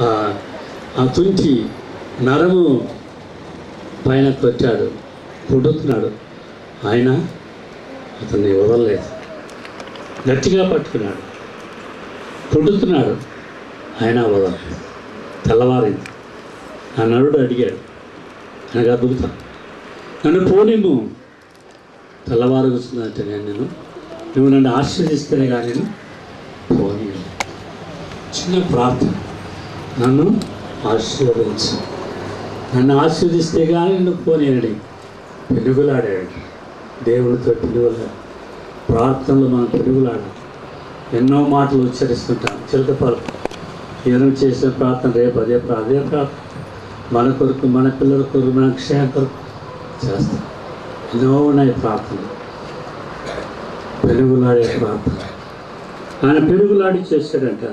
ఆ తుంటి నరము పైన కొట్టాడు, కొడుతున్నాడు. ఆయన అతన్ని వదలలేదు, గట్టిగా పట్టుకున్నాడు, కొడుతున్నాడు. ఆయన వదలలేదు. తెల్లవారింది. ఆ నరుడు అడిగాడు, నాకు అద్భుతం, నన్ను పోనిము, తెల్లవారు కూర్చుందంటే నువ్వు నన్ను ఆశీర్వదిస్తేనే కానీ నేను పోనీ. చిన్న ప్రార్థన, నన్ను ఆశీర్వదించు, నన్ను ఆశీర్వదిస్తే కానీ నిన్ను పోనీయనడి. పెరుగులాడాడు దేవుడితో, పెరుగులాడు. ప్రార్థనలు మనం పెరుగులాడాలి. ఎన్నో మాటలు ఉచ్చరిస్తుంటాం, చిలక పలుకు. ఏదో చేసిన ప్రార్థన రేపు అదే ప్రార్థన, మన కొరకు, మన పిల్లల కొరకు, మన క్షేమ కొరకు చేస్తాం. ఎన్నో ఉన్నాయి ప్రార్థనలు, పెరుగులాడే ప్రార్థన. ఆయన పెరుగులాడి చేశాడంట.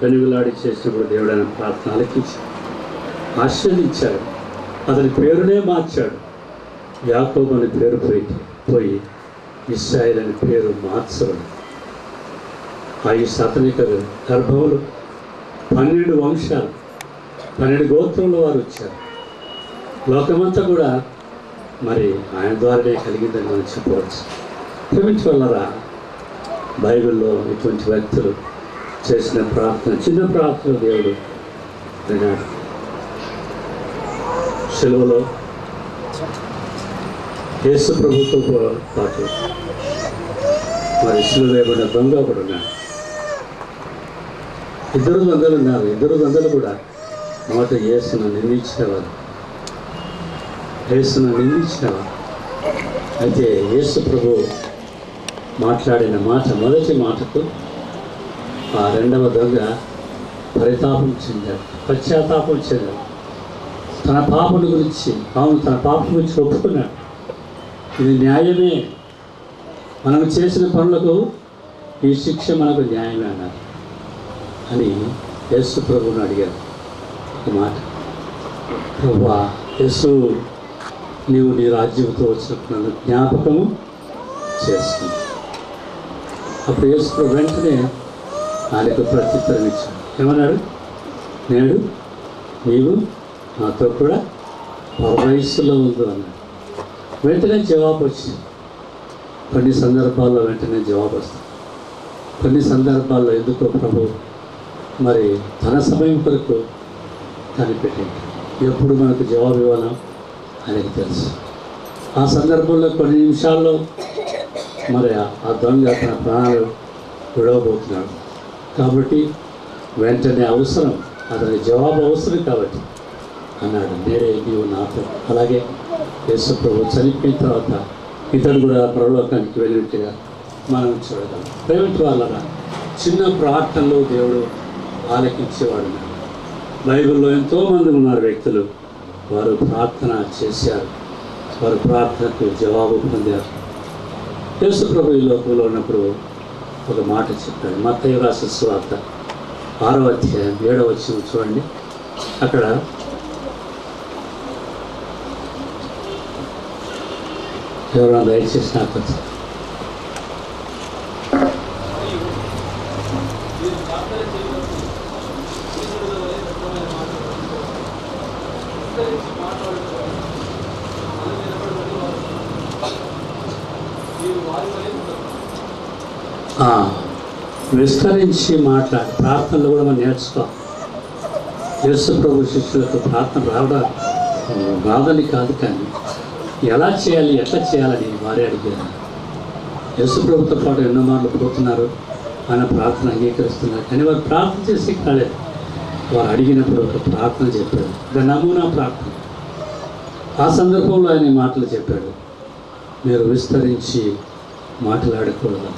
పెరుగులాడి చేసినప్పుడు దేవుడు ఆయన ప్రార్థన ఆలకించాడు, ఆశీర్వదించాడు. అతని పేరునే మార్చాడు. యాకోబు అని పేరు పోయి ఇశ్రాయేలు అని పేరు మార్చబడి, ఆ అతని గర్భంలో 12 వంశాలు, 12 గోత్రంలో వారు వచ్చారు. లోకమంతా కూడా మరి ఆయన ద్వారానే కలిగిందని మనం చెప్పవచ్చు. ప్రేమించి వల్లరా బైబిల్లో ఇటువంటి వ్యక్తులు చేసిన ప్రార్థన, చిన్న ప్రార్థన దేవుడు విన్నాడు. సెలవులో యేసు ప్రభుతో పాటు మరి సిలువ వేయబడిన దొంగ ఒకడు ఉన్నాడు. 2 దొంగలు ఉన్నారు. 2 దొంగలు కూడా మొదట యేసును నిందించినవారు. అయితే యేసు ప్రభు మాట్లాడిన మాట, మొదటి మాటకు ఆ రెండవ దొంగ పరితాపం చెందాడు, పశ్చాత్తాపం చెందాడు. తన పాపను గురించి, తన పాపం గురించి ఒప్పుకున్నాడు. ఇది న్యాయమే, మనం చేసిన పనులకు ఈ శిక్ష మనకు న్యాయమే అన్నారు అని యేసు ప్రభువుని అడిగారు. ఒక మాట, ప్రభువా యేసు, నీవు నీ రాజ్యంతో వచ్చినప్పుడు నన్ను జ్ఞాపకము చేసుకున్నావు. అప్పుడు యేసు ప్రభు వెంటనే ఆయనకు ప్రత్యుత్తరం ఇచ్చాడు. ఏమన్నాడు? నేడు నీవు నాతో కూడా పరవయస్సులో ఉందో అన్నాడు. వెంటనే జవాబు వచ్చింది. కొన్ని సందర్భాల్లో వెంటనే జవాబు వస్తుంది, కొన్ని సందర్భాల్లో ఎందుకో ప్రభు మరి తన సమయం కొరకు కనిపెట్టింది. ఎప్పుడు మనకు జవాబు ఇవ్వాలో ఆయనకు తెలుసు. ఆ సందర్భంలో కొన్ని నిమిషాల్లో మరి ఆ దొంగ తన ప్రాణాలు విడవబోతున్నాడు. కాబట్టి వెంటనే అవసరం, అతని జవాబు అవసరం కాబట్టి అన్నాడు, నేడే నీవు నాతో. అలాగే యేసు ప్రభు చనిపోయిన తర్వాత ఇతడు కూడా పరలోకానికి వెళ్ళినట్టుగా మనం చూడగలం. ప్రైవేట్ వాళ్ళగా చిన్న ప్రార్థనలో దేవుడు ఆలకించేవాడు. బైబిల్లో ఎంతోమంది ఉన్నారు వ్యక్తులు, వారు ప్రార్థన చేశారు, వారు ప్రార్థనకు జవాబు పొందారు. యేసు ప్రభు ఈ లోకంలో ఉన్నప్పుడు ఒక మాట చెప్పాడు. మత్తయి రాసిన సువార్త 6వ అధ్యాయం 7వ వచనం చూడండి. అక్కడ ఎవరైనా దయచేసి నాకు విస్తరించి మాట్లాడి ప్రార్థనలు కూడా మనం నేర్చుకోవాలి. యేసు ప్రభు శిష్యులకు ప్రార్థన రాదని కాదు, కానీ ఎలా చేయాలి, ఎట్లా చేయాలని వారే అడిగారు. యేసు ప్రభుతో పాటు ఎన్నో మార్లు పోతున్నారు, ఆయన ప్రార్థన అంగీకరిస్తున్నారు, కానీ వారు ప్రార్థన చేసి కాలేదు. వారు అడిగినప్పుడు ఒక ప్రార్థన చెప్పాడు, ఒక నమూనా ప్రార్థన. ఆ సందర్భంలో ఆయన మాటలు చెప్పాడు, మీరు విస్తరించి మాట్లాడకూడదు,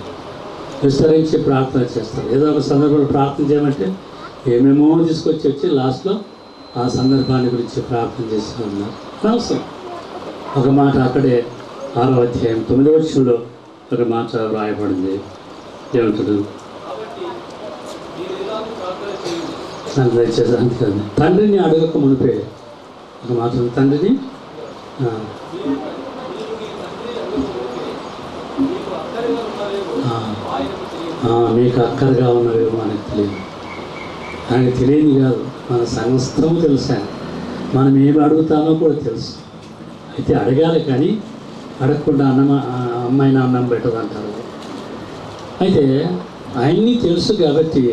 విస్తరించి ప్రార్థన చేస్తారు. ఏదో ఒక సందర్భంలో ప్రార్థన చేయమంటే ఏమేమో తీసుకొచ్చి లాస్ట్లో ఆ సందర్భాన్ని గురించి ప్రార్థన చేస్తూ ఉన్నారు. అవసరం ఒక మాట అక్కడే 6వ అధ్యాయం 9వ వచనంలో ఒక మాట రాయబడింది. ఏమంటాడు? తండ్రిని అడగక మునిపే ఒక మాట, తండ్రిని మీకు అక్కరగా ఉన్నవేమో అని తెలియదు. ఆయన తెలియని కాదు, మన సమస్తము తెలుసు. ఆయన మనం ఏమి అడుగుతామో కూడా తెలుసు. అయితే అడగాలి, కానీ అడగకుండా అమ్మాయిన అన్నం పెట్టదు అంటారు. అయితే ఆయన్ని తెలుసు కాబట్టి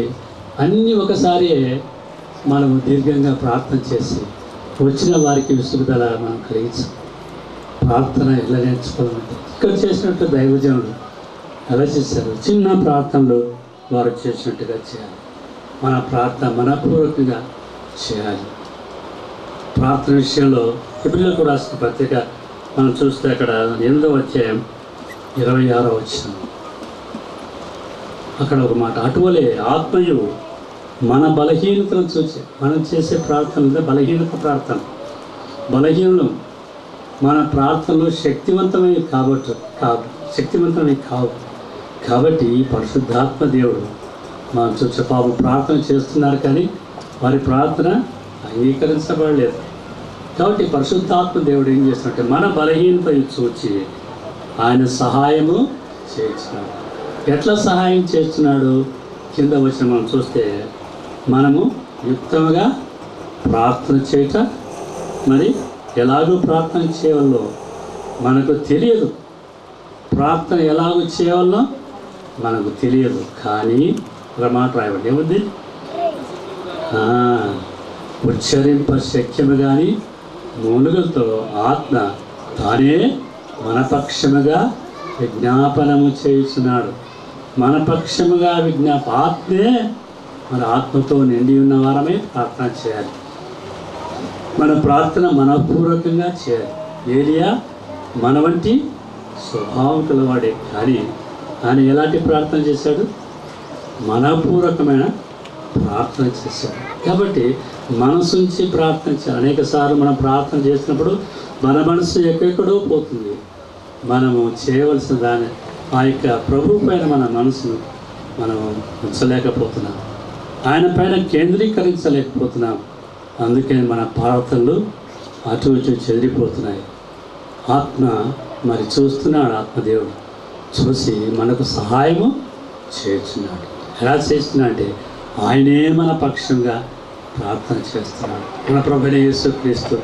అన్నీ ఒకసారి మనము దీర్ఘంగా ప్రార్థన చేసి వచ్చిన వారికి విసుగుదల మనం కలిగించాం. ప్రార్థన ఎలా నేర్చుకోవాలంటే ఇక్కడ చేసినట్టు దైవజనులు ఎలా చేశారు? చిన్న ప్రార్థనలు వారు చేసినట్టుగా చేయాలి. మన ప్రార్థన మనపూర్వకంగా చేయాలి. ప్రార్థన విషయంలో హెబ్రీయులకు రాసిన పత్రిక మనం చూస్తే అక్కడ 8వ అధ్యాయం 26వ వచనం, అక్కడ ఒక మాట, అటువలే ఆత్మయు మన బలహీనతను చూసి, మనం చేసే ప్రార్థనలు బలహీనత ప్రార్థన, బలహీనలు మన ప్రార్థనలు శక్తివంతమైనవి కావు. కాబట్టి పరిశుద్ధాత్మ దేవుడు మనం చూసే పాపం ప్రార్థన చేస్తున్నారు, కానీ వారి ప్రార్థన అంగీకరించబడలేదు. కాబట్టి పరిశుద్ధాత్మ దేవుడు ఏం చేస్తున్నట్టే మన బలహీనత చూచి ఆయన సహాయము చేస్తున్నాడు. ఎట్లా సహాయం చేస్తున్నాడు? కింద వచ్చిన మనం చూస్తే, మనము యుక్తముగా ప్రార్థన చేయట, మరి ఎలాగూ ప్రార్థన చేయవల్లో మనకు తెలియదు. ప్రార్థన ఎలాగూ చేయవల్లో మనకు తెలియదు, కానీ ఒక మాట రాయబడి ఏముంది? ఉచ్చరింప శక్యము కానీ మూలుగులతో ఆత్మ తానే మనపక్షముగా విజ్ఞాపనము చేస్తున్నాడు. మనపక్షముగా ఆత్మే మన ఆత్మతో నిండి ఉన్న వారమే ప్రార్థన చేయాలి. మన ప్రార్థన మనపూర్వకంగా చేయాలి. ఏలియా మన వంటి స్వభావం కలవాడే, కానీ ఆయన ఎలాంటి ప్రార్థన చేశాడు? మనపూర్వకమైన ప్రార్థన చేశాడు. కాబట్టి మనసుంచి ప్రార్థన చేయాలి. అనేక సార్లు మనం ప్రార్థన చేసినప్పుడు మన మనసు ఎక్కడెక్కడో పోతుంది. మనము చేయవలసిన దాని ఆ యొక్క ప్రభు పైన మన మనసును మనం ఉంచలేకపోతున్నాం, ఆయన పైన కేంద్రీకరించలేకపోతున్నాం. అందుకే మన ప్రార్థనలు అటు ఇటు చెదిరిపోతున్నాయి. ఆత్మ మరి చూస్తున్నాడు, ఆత్మదేవుడు చూసి మనకు సహాయము చేస్తున్నాడు. ఎలా చేస్తున్నా అంటే ఆయనే మన పక్షంగా ప్రార్థన చేస్తున్నాడు. మన ప్రభువైన యేసుక్రీస్తు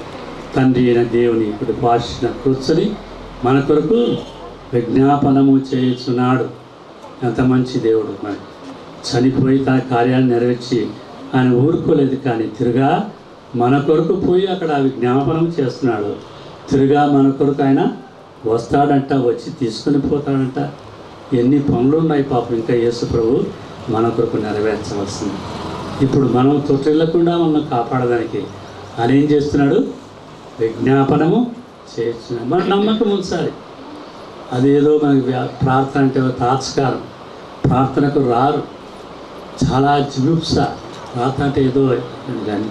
తండ్రి అయిన దేవుని ఇప్పుడు పార్శ్వన కూర్చొని మన కొరకు విజ్ఞాపనము చేస్తున్నాడు. ఎంత మంచి దేవుడు! మరి చనిపోయి తన కార్యాన్ని నెరవేర్చి ఆయన ఊరుకోలేదు, కానీ తిరుగా మన కొరకు పోయి అక్కడ విజ్ఞాపనం చేస్తున్నాడు. తిరుగా మన కొరకు ఆయన వస్తాడంట, వచ్చి తీసుకుని పోతాడంట. ఎన్ని పనులు ఉన్నాయి పాపం ఇంకా యేసు ప్రభు మన కొరకు నెరవేర్చవలసింది. ఇప్పుడు మనం తొట్టిల్లకుండా మనం కాపాడడానికి ఆయన ఏం చేస్తున్నాడు? విజ్ఞాపనము చేస్తున్నాడు. మన నమ్మకం ఉంచాలి. అదేదో మనకి ప్రార్థన అంటే తాత్కారం, ప్రార్థనకు రారు, చాలా జిగుప్స. ప్రార్థన అంటే ఏదో కానీ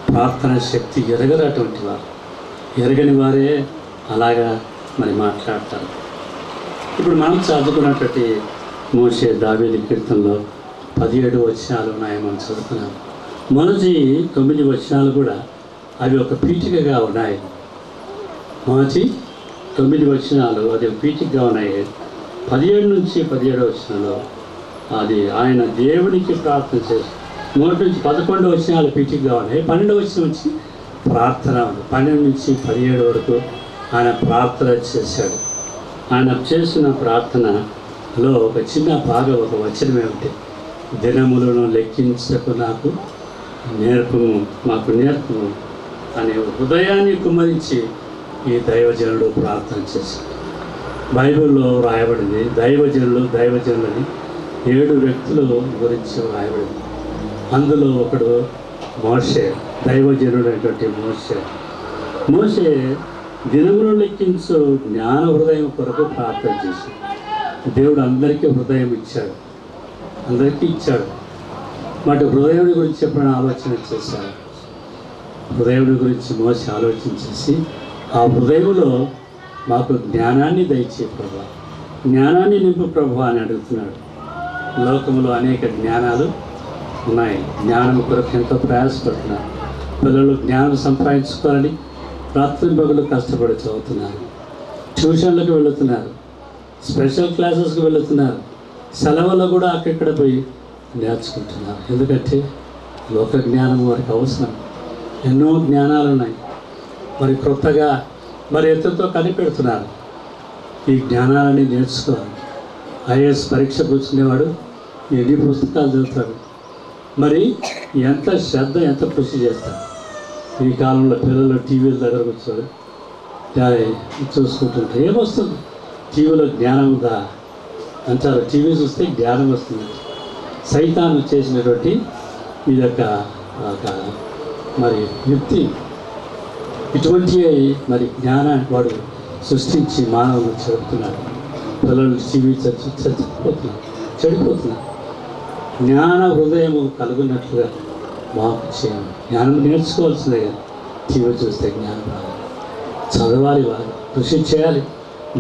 ప్రార్థన శక్తి ఎరగరు అటువంటి వారు. ఎరగని వారే అలాగా మరి మాట్లాడతారు. ఇప్పుడు మనం చదువుకున్నటువంటి మోషే దావీదు కీర్తనలో 17 వచనాలు ఉన్నాయి, మనం చదువుకున్నాం. మొదటి 9 వచనాలు కూడా అవి ఒక పీఠికగా ఉన్నాయి. మొదటి 9 వచనాలు అది పీఠికగా ఉన్నాయి. 17 నుంచి 17 వచనంలో అది ఆయన దేవునికి ప్రార్థన చేసి, 1 నుంచి 11 వచనాలు పీఠికగా ఉన్నాయి. 12 వచనం నుంచి ప్రార్థన ఉంది. 12 నుంచి 17 వరకు ఆయన ప్రార్థన చేశాడు. ఆయన చేసిన ప్రార్థనలో ఒక చిన్న భాగం, ఒక వచనం ఏమిటి? దినములను లెక్కించకు నాకు నేర్పము, మాకు నేర్పము అనే హృదయాన్ని కుమ్మరించి ఈ దైవజనుడు ప్రార్థన చేశాడు. బైబిల్లో రాయబడింది దైవజనులని 7 వ్యక్తుల గురించి రాయబడింది. అందులో ఒకడు మోషే, దైవజనుడు అయినటువంటి మోషే దినములు లెక్కించు జ్ఞాన హృదయం కొరకు ప్రార్థన చేశాడు. దేవుడు అందరికీ హృదయం ఇచ్చాడు, అందరికీ ఇచ్చాడు. వాటి హృదయుడి గురించి ఎప్పుడైనా ఆలోచన చేశాడు. హృదయుడి గురించి మోసే ఆలోచించేసి ఆ హృదయంలో మాకు జ్ఞానాన్ని దయచే ప్రభా, జ్ఞానాన్ని నింపు ప్రభా అని అడుగుతున్నాడు. లోకంలో అనేక జ్ఞానాలు ఉన్నాయి. జ్ఞానం కొరకు ఎంతో ప్రయాసపడుతున్నారు. పిల్లలు జ్ఞానం సంపాదించుకోవాలని రాత్రి పగలు కష్టపడి చదువుతున్నారు. ట్యూషన్లకు వెళుతున్నారు, స్పెషల్ క్లాసెస్కి వెళుతున్నారు, సెలవుల్లో కూడా అక్కడెక్కడ పోయి నేర్చుకుంటున్నారు. ఎందుకంటే లోక జ్ఞానం వారికి అవసరం. ఎన్నో జ్ఞానాలు ఉన్నాయి, మరి క్రొత్తగా మరి ఎత్తుతో కనిపెడుతున్నారు. ఈ జ్ఞానాలని నేర్చుకోవాలి. ఐఏఎస్ పరీక్ష కూర్చునేవాడు ఎన్ని పుస్తకాలు చదువుతాడు, మరి ఎంత శ్రద్ధ, ఎంత కృషి చేస్తారు. ఈ కాలంలో పిల్లలు టీవీల దగ్గర కూర్చోడు చూసుకుంటుంటే ఏమొస్తుంది? టీవీలో జ్ఞానం ఉందా అంటారు. టీవీ చూస్తే జ్ఞానం వస్తుంది. సైతాను చేసినటువంటి ఇది ఒక మరి యుక్తి. ఇటువంటి మరి జ్ఞానాన్ని వాడు సృష్టించి మానవులు చెబుతున్నాడు. పిల్లలు టీవీ చెడిపోతున్నారు. జ్ఞాన హృదయము కలుగున్నట్లుగా మాకు చేయాలి. జ్ఞానం నేర్చుకోవాల్సిందే కదా. టీవీ చూస్తే జ్ఞానం రాదు. చదవాలి, వాళ్ళు కృషి చేయాలి,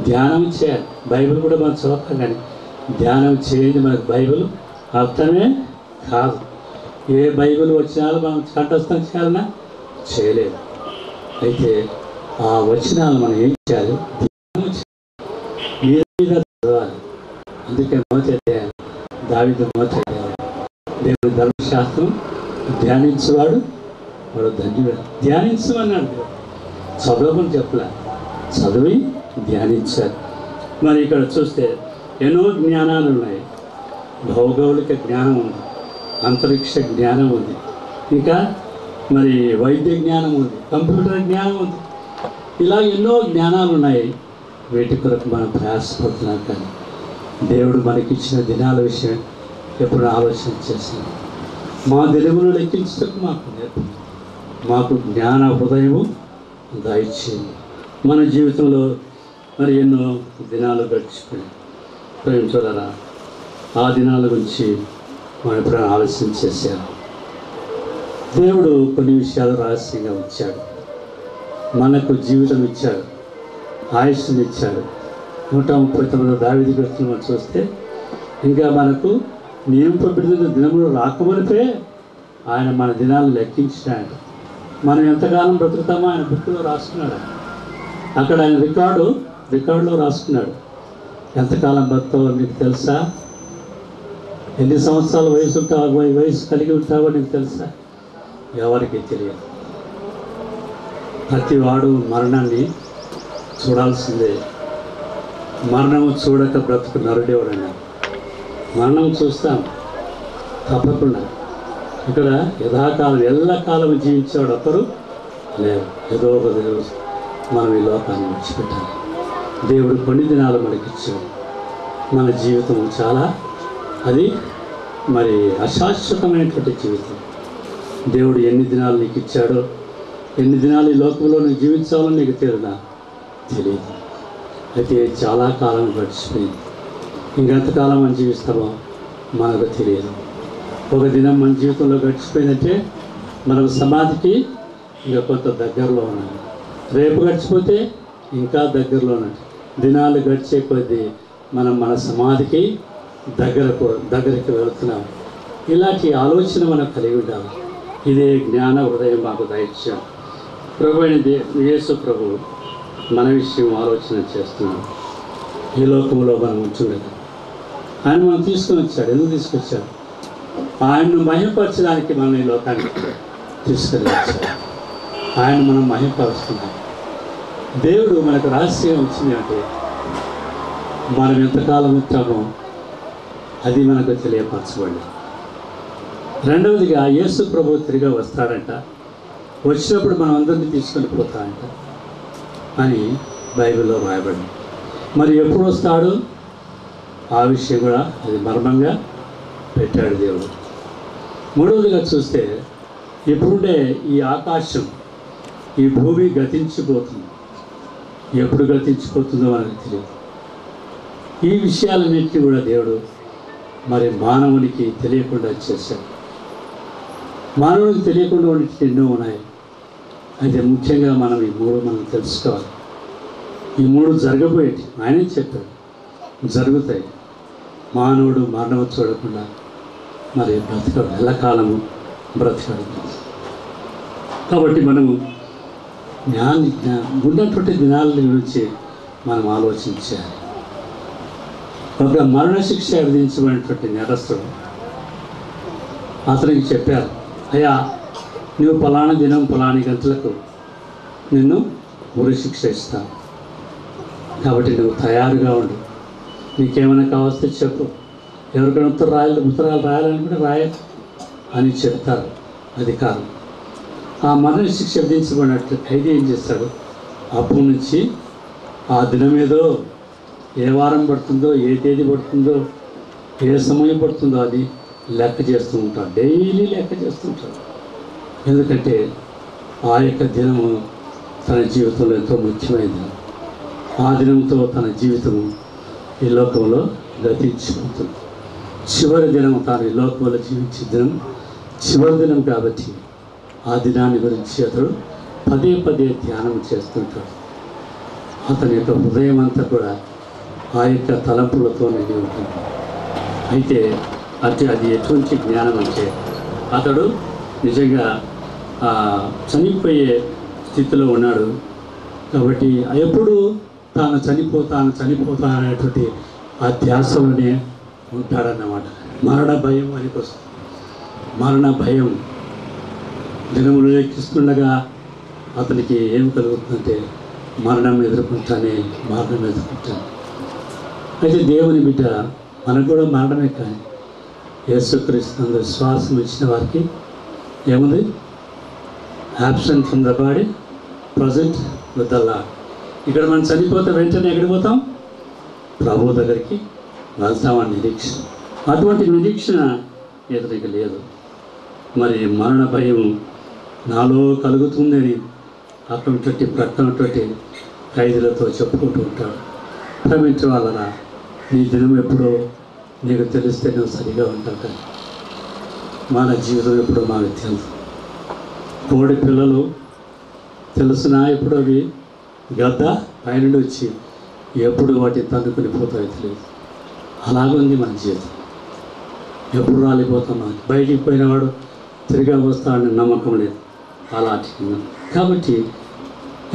ధ్యానం చేయాలి. బైబిల్ కూడా మనం చదువుతాం, కానీ ధ్యానం చేయండి మనకు బైబిల్ అర్థమే కాదు. ఏ బైబిల్ వచనాలు మనం కంఠస్థం చేయాలన్నా చేయలేదు. అయితే ఆ వచనాలు మనం ఏం చేయాలి? ధ్యానం మీద చదవాలి. అందుకే దావీదు దేవుని ధర్మశాస్త్రం ధ్యానించేవాడు వాడు ధన్యుడు. ధ్యానించమన్నాడు, చదవమని చెప్పలే, చదివి ధ్యానించాలి. మరి ఇక్కడ చూస్తే ఎన్నో జ్ఞానాలు ఉన్నాయి. భౌగోళిక జ్ఞానం ఉంది, అంతరిక్ష జ్ఞానం ఉంది, ఇంకా మరి వైద్య జ్ఞానం ఉంది, కంప్యూటర్ జ్ఞానం ఉంది. ఇలా ఎన్నో జ్ఞానాలు ఉన్నాయి. వీటి కొరకు మనం ప్రయాసపడుతున్నాం, కానీ దేవుడు మనకిచ్చిన దినాల విషయం ఎప్పుడు ఆలోచన చేస్తున్నాం. మా దినములు లెక్కించటకు మాకు నేర్పు, మాకు జ్ఞాన హృదయము దయచేయండి. మన జీవితంలో మరి ఎన్నో దినాలు గడిచిపోయాయి. ప్రేమించారా, ఆ దినాల గురించి మనం ఎప్పుడైనా ఆలోచన చేశారు? దేవుడు కొన్ని విషయాలు రహస్యంగా ఉంచాడు. మనకు జీవితం ఇచ్చాడు, ఆయుష్ని ఇచ్చాడు. 139 దావీదు కీర్తనలు మనం చూస్తే ఇంకా మనకు నియమింపబడిన దినములు రాకమునిపే ఆయన మన దినాలు లెక్కించాడు. మనం ఎంతకాలం బ్రతుకుతామో ఆయన బుక్లో రాసుకున్నాడు. అక్కడ ఆయన రికార్డులో రాసుకున్నాడు. ఎంతకాలం బ్రతుకుతావో నీకు తెలుసా? ఎన్ని సంవత్సరాల వయసు కలిగి ఉంటావో నీకు తెలుసా? ఎవరికి తెలియదు. ప్రతి వాడు మరణాన్ని చూడాల్సిందే. మరణము చూడక బ్రతుకు నరుడేవాడన్నా. మరణం చూస్తాం తప్పకుండా. ఇక్కడ యథాకాలం ఎల్లకాలం జీవించేవాడు ఒకరు లేరు. ఏదో ఒక రోజు మనం ఈ లోకాన్ని విడిచిపెట్టాలి. దేవుడు కొన్ని దినాలు మనకిచ్చాడు. మన జీవితం చాలా అది మరి అశాశ్వతమైనటువంటి జీవితం. దేవుడు ఎన్ని దినాలు నీకు ఇచ్చాడో, ఎన్ని దినాలు ఈ లోకంలో నువ్వు జీవించాలో నీకు తెలియదు. అయితే చాలా కాలం గడిచిపోయింది. ఇంకెంతకాలం మనం జీవిస్తామో మనకు తెలియదు. ఒక దినం మన జీవితంలో గడిచిపోయిందంటే మనం సమాధికి ఇంకా కొంత దగ్గరలో ఉన్నాం. రేపు గడిచిపోతే ఇంకా దగ్గరలో ఉన్నట్టు. దినాలు గడిచే కొద్దీ మనం మన సమాధికి దగ్గరికి వెళుతున్నాం. ఇలాంటి ఆలోచన మనం కలిగి ఉండాలి. ఇదే జ్ఞాన హృదయం మాకు దయచేయం. ప్రభు అయిన యేసు ప్రభు మన విషయం ఆలోచన చేస్తున్నాం. ఈ లోకంలో మనం ఉంచుండగా ఆయన మనం తీసుకొని వచ్చాడు. ఎందుకు తీసుకొచ్చాడు? ఆయన్ను మహిమపరచడానికి మనం ఈ లోకానికి తీసుకొని వచ్చాడు. ఆయన మనం మహిమపరుస్తున్నాం. దేవుడు మనకు రహస్యం వచ్చింది అంటే మనం ఎంతకాలం ఉంటామో అది మనకు తెలియపరచబడి. రెండవదిగా యేసు ప్రభు తిరిగి వస్తాడంట. వచ్చినప్పుడు మనం అందరినీ తీసుకొని పోతాడంట అని బైబిల్లో రాయబడింది. మరి ఎప్పుడు వస్తాడు? ఆ విషయం కూడా అది మర్మంగా పెట్టాడు దేవుడు. మూడవదిగా చూస్తే ఇప్పుడుండే ఈ ఆకాశం, ఈ భూమి గతించిపోతుంది. ఎప్పుడు గతించిపోతుందో మనకు తెలియదు. ఈ విషయాలన్నింటినీ కూడా దేవుడు మరి మానవునికి తెలియకుండా చేశాడు. మానవునికి తెలియకుండా ఉన్నట్టు ఎన్నో ఉన్నాయి. అయితే ముఖ్యంగా మనం ఈ మూడు మనం తెలుసుకోవాలి. ఈ మూడు జరగబోయేటి ఆయనే చెప్పాడు, జరుగుతాయి. మానవుడు మరణం చూడకుండా మరి బ్రతకడు, ఎల్లకాలము బ్రతకడు. కాబట్టి మనము ఉన్నటువంటి దినాల గురించి మనం ఆలోచించాలి. ఒక మరణశిక్ష విధించబడినటువంటి నేరస్తుడు అతనికి చెప్పారు, అయ్యా నువ్వు ఫలానా దినం ఫలాని గంటలకు నిన్ను ఉరి శిక్ష ఇస్తాను, కాబట్టి నువ్వు తయారుగా ఉండు, నీకేమైనా కావస్తే చెప్పు, ఎవరికైనా ఉత్తరాలు రాయాలనుకుంటే అని చెప్తారు అధికారులు. ఆ మరణ శిక్ష విధించబడినట్లు ఖైదీ ఏం చేస్తాడు, అప్పటి నుంచి ఆ దినం ఏదో ఏ వారం పడుతుందో, ఏ తేదీ పడుతుందో, ఏ సమయం పడుతుందో అది లెక్క చేస్తూ ఉంటాడు, డైలీ లెక్క చేస్తూ ఉంటాడు. ఎందుకంటే ఆ యొక్క దినము తన జీవితంలో ఎంతో ముఖ్యమైనది. ఆ దినంతో తన జీవితము ఈ లోకంలో గతించిపోతుంది. చివరి దినం తాను ఈ లోకంలో జీవించే దినం చివరి దినం కాబట్టి ఆ దినాన్ని గురించి అతడు పదే పదే ధ్యానం చేస్తుంటాడు. అతని యొక్క హృదయం అంతా కూడా ఆ యొక్క తలంపులతో నిండి ఉంటుంది. అయితే అది ఎటువంటి జ్ఞానం అంటే అతడు నిజంగా చనిపోయే స్థితిలో ఉన్నాడు కాబట్టి ఎప్పుడు తాను చనిపోతా అనేటువంటి ఆ ధ్యాసలోనే ఉంటాడన్నమాట. మరణ భయం అని వస్తుంది. మరణ భయం దినములు లెక్కిస్తుండగా అతనికి ఏం కలుగుతుందంటే మరణం ఎదుర్కొంటాను. అయితే దేవుని బిడ్డ మనకు కూడా మరణమే, కానీ యేసుక్రీస్తు విశ్వాసం ఇచ్చిన వారికి ఏముంది, absent from the body present with the lord. ఇక్కడ మనం చనిపోతే వెంటనే ఎక్కడికి పోతాం, ప్రభు దగ్గరికి వెళ్తామని నిరీక్షణ. అటువంటి నిరీక్షణ ఇతనికి లేదు. మరి మరణ భయం నాలో కలుగుతుందని అటువంటి ప్రక్కనటువంటి ఖైదీలతో చెప్పుకుంటూ ఉంటాడు. ప్రేమించే వాళ్ళ నీ దినం ఎప్పుడో నీకు తెలిస్తే నువ్వు సరిగా ఉంటావు, కానీ మన జీవితం ఎప్పుడో మనకు తెలుసు. కోడి పిల్లలు తెలుసునా ఎప్పుడు అవి గద్ద పైనుండి వచ్చి ఎప్పుడు వాటి తన్నుకుని పోతాయో తెలియదు. అలాగుంది మన జీవితం. ఎప్పుడు రాలిపోతాం, బయటికి పోయినవాడు తిరిగి వస్తాడని నమ్మకం లేదు. అలాంటి కాబట్టి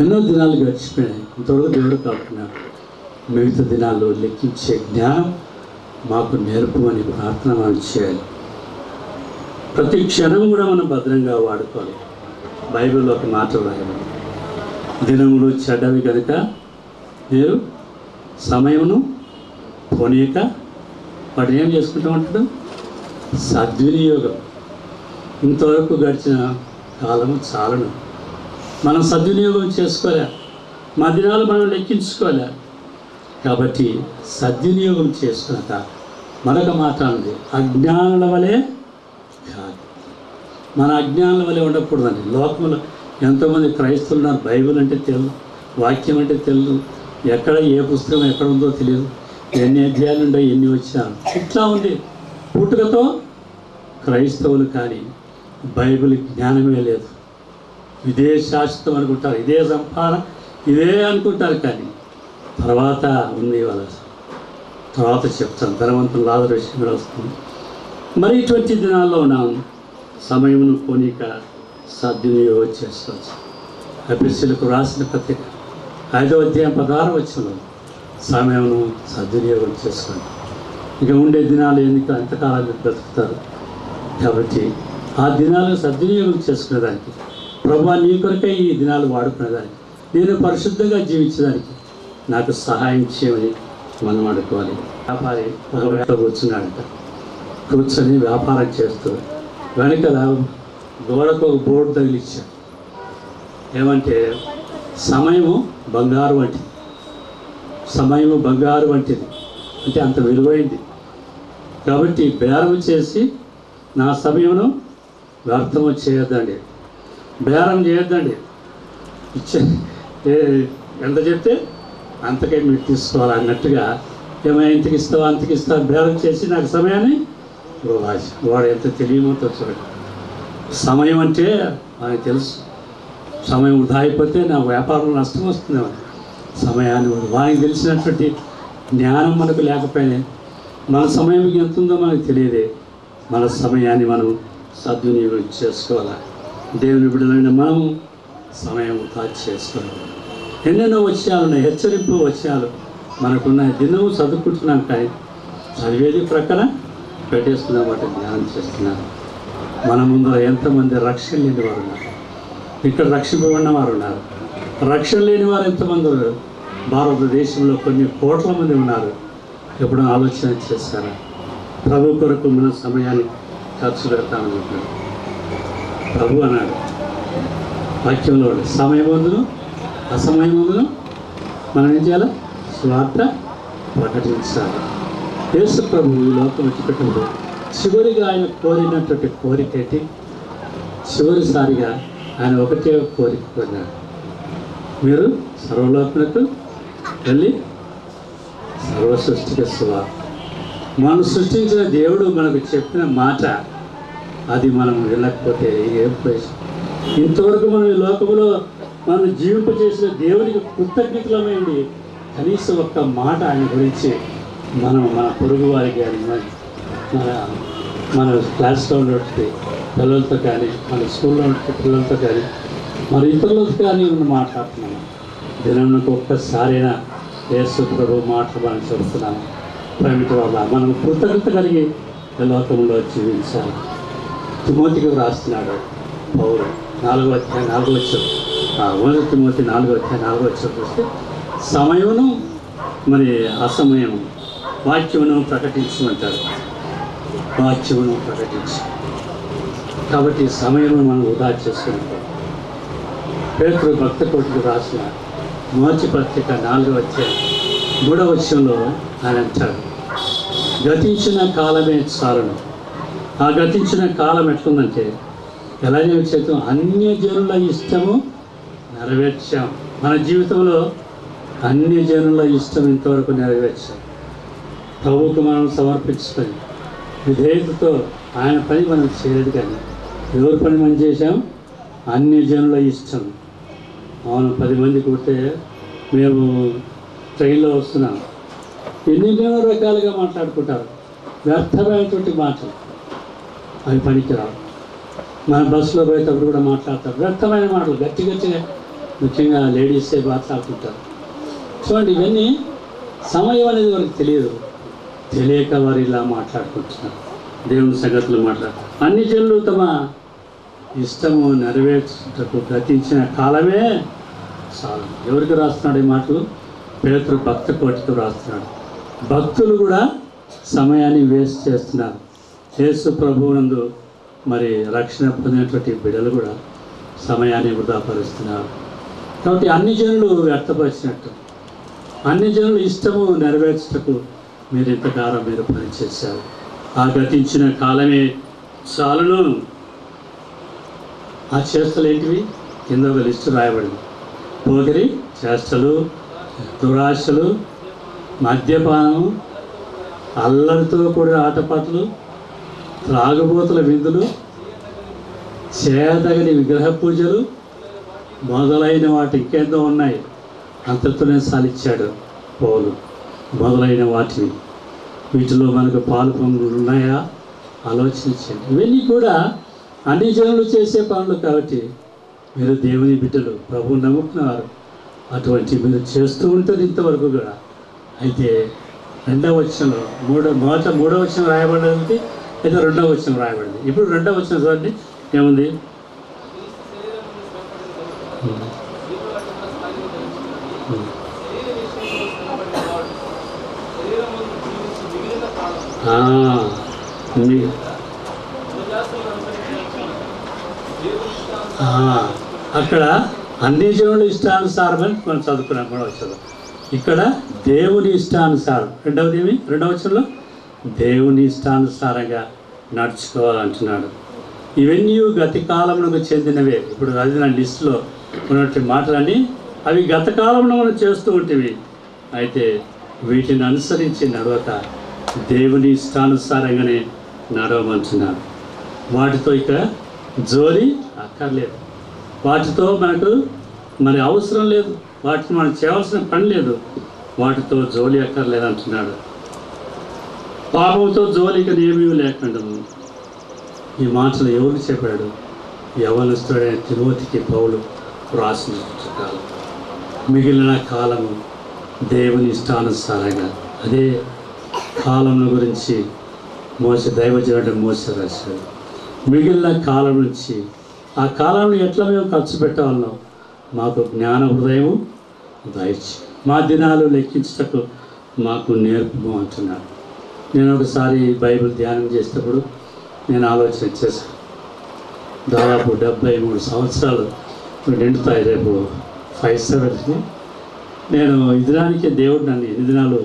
ఎన్నో దినాలు గడిచిపోయినాయి. ఇంతవరకు దేవుడు కాకుండా మిగతా దినాలు లెక్కించే జ్ఞానం మాకు నేర్పమని ప్రార్థన మనం చేయాలి. ప్రతి క్షణం కూడా మనం భద్రంగా వాడుకోవాలి. బైబిల్లో ఒక మాట రాయాలి, దినములు చెడ్డవి కనుక మీరు సమయమును పోనీయక వాటిని ఏం చేసుకుంటూ ఉంటాడు, సద్వినియోగం. ఇంతవరకు గడిచిన కాలము చాలను, మనం సద్వినియోగం చేసుకోలే, మా దినాలు మనం లెక్కించుకోలే. కాబట్టి సద్వినియోగం చేసుకున్నాక మరొక మాట ఉంది, అజ్ఞానుల వలె కాదు. మన అజ్ఞానుల వలె ఉండకూడదండి. లోకంలో ఎంతోమంది క్రైస్తవులు ఉన్నారు, బైబిల్ అంటే తెలియదు, వాక్యం అంటే తెలియదు, ఎక్కడ ఏ పుస్తకం ఎక్కడ ఉందో తెలియదు, ఎన్ని అధ్యాయాలు ఉండవు, ఎన్ని వచ్చినారు, ఇట్లా ఉంది. పుట్టుకతో క్రైస్తవులు కానీ బైబిల్ జ్ఞానమే లేదు. ఇదే శాశ్వతం అనుకుంటారు, ఇదే సంపాదన ఇదే అనుకుంటారు, కానీ తర్వాత ఉంది వాళ్ళ తర్వాత చెప్తాను. ధనవంతులు లాజరు విషయంలో వస్తుంది. మరి ఇటువంటి దినాల్లో ఉన్నాం, సమయమును పోనీక సద్వినియోగం చేసుకోవచ్చు. ఎఫెసీయులకు రాసిన పత్రిక 5వ అధ్యాయం 16వ వచనంలో సమయమును సద్వినియోగం చేసుకోండి. ఇక ఉండే దినాలు ఎంతకాలం బ్రతుకుతారు కాబట్టి ఆ దినాలను సద్వినియోగం చేసుకునేదానికి, ప్రభువా నీ కొరకే ఈ దినాలు వాడుకునేదానికి, నేను పరిశుద్ధంగా జీవించడానికి నాకు సహాయం చేయమని మనం అడుకోవాలి. వ్యాపారి ఒక వేళ కూర్చున్నాడంట. కూర్చొని వ్యాపారం చేస్తూ వెనకాల గోడకు ఒక బోర్డు తగిలిచ్చాడు. ఏమంటే సమయము బంగారు వంటిది, సమయము బంగారు వంటిది అంటే అంత విలువైంది. కాబట్టి బేరం చేసి నా సమయమును వ్యర్థము చేయొద్దండి, బేరం చేయొద్దండి, ఎంత చెప్తే అంతకే మీరు తీసుకోవాలి అన్నట్టుగా, ఏమైనా ఇంతకి ఇస్తావా అంతకి ఇస్తావా బేరం చేసి నాకు సమయాన్ని వాడు ఎంత తెలియమంతో చూడండి. సమయం అంటే ఆయనకు తెలుసు, సమయం వృధా అయిపోతే నా వ్యాపారంలో నష్టం వస్తుందేమో. సమయాన్ని వానికి తెలిసినటువంటి జ్ఞానం మనకు లేకపోయినా మన సమయం ఎంత ఉందో మనకు తెలియదే. మన సమయాన్ని మనం సద్వినియోగం చేసుకోవాలి. దేవుని బిడ్డలైన మనము సమయం వృధా చేసుకోవాలి. ఎన్నెన్నో వచ్చాలు ఉన్నాయి, హెచ్చరింపు వచ్చాలు మనకున్నాయి. దినము చదువుకుంటున్నాం, కానీ చదివేది ప్రక్కన పెట్టేస్తున్నాం, వాటి ధ్యానం చేస్తున్నాను. మన ముందర ఎంతమంది రక్షణ లేని వారు ఉన్నారు, ఇక్కడ రక్షింపబడిన వారు ఉన్నారు. రక్షణ లేని వారు ఎంతమంది ఉన్నారు? భారతదేశంలో కొన్ని కోట్ల మంది ఉన్నారు. ఎప్పుడు ఆలోచన చేస్తారా? ప్రభు కొరకు మన సమయాన్ని ఖర్చు పెడతామనుకుంటున్నాడు. ప్రభు అన్నాడు వాక్యంలో, సమయమందును అసమయమందును మనం ఏం చేయాలి? స్వార్థ ప్రకటించాలి. యేసు ప్రభు ఈ లోకం విడిచిపెట్టినప్పుడు చివరిగా ఆయన కోరినటువంటి కోరిక ఏంటి? చివరిసారిగా ఆయన ఒకటే కోరిక కోరినాడు, మీరు సర్వలోకములకు వెళ్ళి సర్వ సృష్టికి సువార్త. మనం సృష్టించిన దేవుడు మనకు చెప్పిన మాట అది మనం వెళ్ళకపోతే ఏం ప్రయోజనం? ఇంతవరకు మనం ఈ లోకంలో మనం జీవింపజేసిన దేవునికి కృతజ్ఞతలమైంది కనీసం ఒక్క మాట ఆయన గురించి మనం మన పొరుగు వారికి కానీ మన క్లాస్లో ఉన్నటువంటి పిల్లలతో కానీ మన స్కూల్లో ఉన్న పిల్లలతో కానీ మన ఇతరులతో కానీ మనం మాట్లాడుతున్నాము. దినానికి ఒక్కసారైనా యేసు ప్రభు మాటలు మనం చెబుతున్నాము. ప్రేమిటి వల్ల మనం కృతజ్ఞత కలిగి ఈ లోకంలో జీవించాలి. తిమోతికి రాస్తున్నాడు పౌలు 4వ అధ్యాయం 4వ వచనం. 1 తిమోతి 4వ అధ్యాయం 4వ వచనం చూస్తే సమయమును మరి అసమయము వాక్యమును ప్రకటించమంటారు. వాక్యమును ప్రకటించు. కాబట్టి సమయమును మనం వృధా చేసుకుంటాం. పేతురు భక్త కోటికి రాసిన మొదటి పత్రిక 4వ అధ్యాయం 3వ వచనంలో ఆయన అంటాడు, గతించిన కాలమే చాలును. ఆ గతించిన కాలం ఎట్లుందంటే ఎలా చేస్తాం? అన్యజనుల ఇష్టము నెరవేర్చాం. మన జీవితంలో అన్యజనుల ఇష్టం ఇంతవరకు నెరవేర్చాం. ప్రభువుకు మనం సమర్పించుకొని విధేయతతో ఆయన పని మనం చేయలేదు. కానీ ఎవరి పని మనం చేశాం? అన్యజనుల ఇష్టం. అవును, 10 మంది కూడితే మేము ట్రైన్లో వస్తున్నాం, ఎన్నెన్నో రకాలుగా మాట్లాడుకుంటారు, వ్యర్థమైనటువంటి మాటలు, అవి పనికిరావు. మన బస్సులో పోయేటప్పుడు కూడా మాట్లాడతారు వ్యర్థమైన మాటలు, గట్టి గట్టిగా, ముఖ్యంగా లేడీసే మాట్లాడుతుంటారు. చూడండి, ఇవన్నీ సమయం అనేది వారికి తెలియదు. తెలియక వారు ఇలా మాట్లాడుకుంటున్నారు, దేవుని సంగతులు మాట్లాడుతారు. అన్ని జనులు తమ ఇష్టము నెరవేర్చుటకు గతించిన కాలమే చాలు. ఎవరికి రాస్తున్నాడు ఈ మాటలు? పేతురు భక్త కోటికి రాస్తున్నాడు. భక్తులు కూడా సమయాన్ని వేస్ట్ చేస్తున్నారు. యేసు ప్రభువునందు మరి రక్షణ పొందినటువంటి బిడ్డలు కూడా సమయాన్ని వృధాపరుస్తున్నారు. కాబట్టి అన్ని జనులు వ్యర్థపరిచినట్టు, అన్ని జనులు ఇష్టము నెరవేర్చుటకు మీరు ఇంతకాలం మీరు పనిచేశారు. ఆ గతించిన కాలమే చాలును. ఆ చేష్టలు ఏంటివి? కింద ఒక లిస్టు రాయబడింది. పోకిరి చేష్టలు, దురాశలు, మద్యపానం, అల్లరితో కూడిన ఆటపాటలు, త్రాగుబోతుల విందులు, చేయదగని విగ్రహ పూజలు మొదలైన వాటి ఇంకేందో ఉన్నాయి. అంతతోనే సాలిచ్చాడు పౌలు. మొదలైన వాటిని, వీటిలో మనకు పాలు పొంగులు ఉన్నాయా? ఆలోచించండి. ఇవన్నీ కూడా అన్ని జనులు చేసే పనులు. కాబట్టి మీరు దేవుని బిడ్డలు, ప్రభువు నమ్ముకున్నారు, అటువంటి మీరు చేస్తూ ఉంటుంది ఇంతవరకు కూడా. అయితే 2వ వచనంలో మూడవ వచనం రాయబడింది, అయితే 2వ వచనం రాయబడింది. ఇప్పుడు 2వ వచనం చూడండి ఏముంది? అక్కడ అన్ని జనుల ఇష్టానుసారమని మనం చదువుకున్నాం 3వ వచనంలో. ఇక్కడ దేవుని ఇష్టానుసారం. 2వ వచనంలో దేవుని ఇష్టానుసారంగా నడుచుకోవాలంటున్నాడు. ఇవన్నీ గత కాలమునకు చెందినవే. ఇప్పుడు చదివిన లిస్టులో ఉన్నటువంటి మాటలన్నీ అవి గత కాలంలో మనం చేస్తూ ఉంటేవి. అయితే వీటిని అనుసరించి నడవక దేవుని ఇష్టానుసారంగానే నడవమంటున్నాడు. వాటితో ఇక జోలి అక్కర్లేదు, వాటితో మనకు మరి అవసరం లేదు, వాటిని మనం చేయవలసిన పని లేదు, వాటితో జోలి అక్కర్లేదు అంటున్నాడు. పాపంతో జోలిక ఏమీ లేకుండా. ఈ మాటలు ఎవరు చెప్పాడు? యవనస్తుడైన తిమోతికి పౌలు రాసిన కాలం. మిగిలిన కాలము దేవుని ఇష్టానుసారంగా, అదే కాలం గురించి దైవజనుడు మోసే రాశాడు. మిగిలిన కాలం నుంచి ఆ కాలాన్ని ఎట్లా మేము ఖర్చు పెట్టాలనో మాకు జ్ఞాన హృదయము దయచి మా దినాలు లెక్కించటకు మాకు నేర్పము అంటున్నాడు. నేను ఒకసారి బైబిల్ ధ్యానం చేసేటప్పుడు నేను ఆలోచన చేశాను. దాదాపు 73 సంవత్సరాలు నిండుతాయి రేపు 5/7కి. నేను ఈ దినానికి దేవుడు నన్ను ఎన్ని దినాలు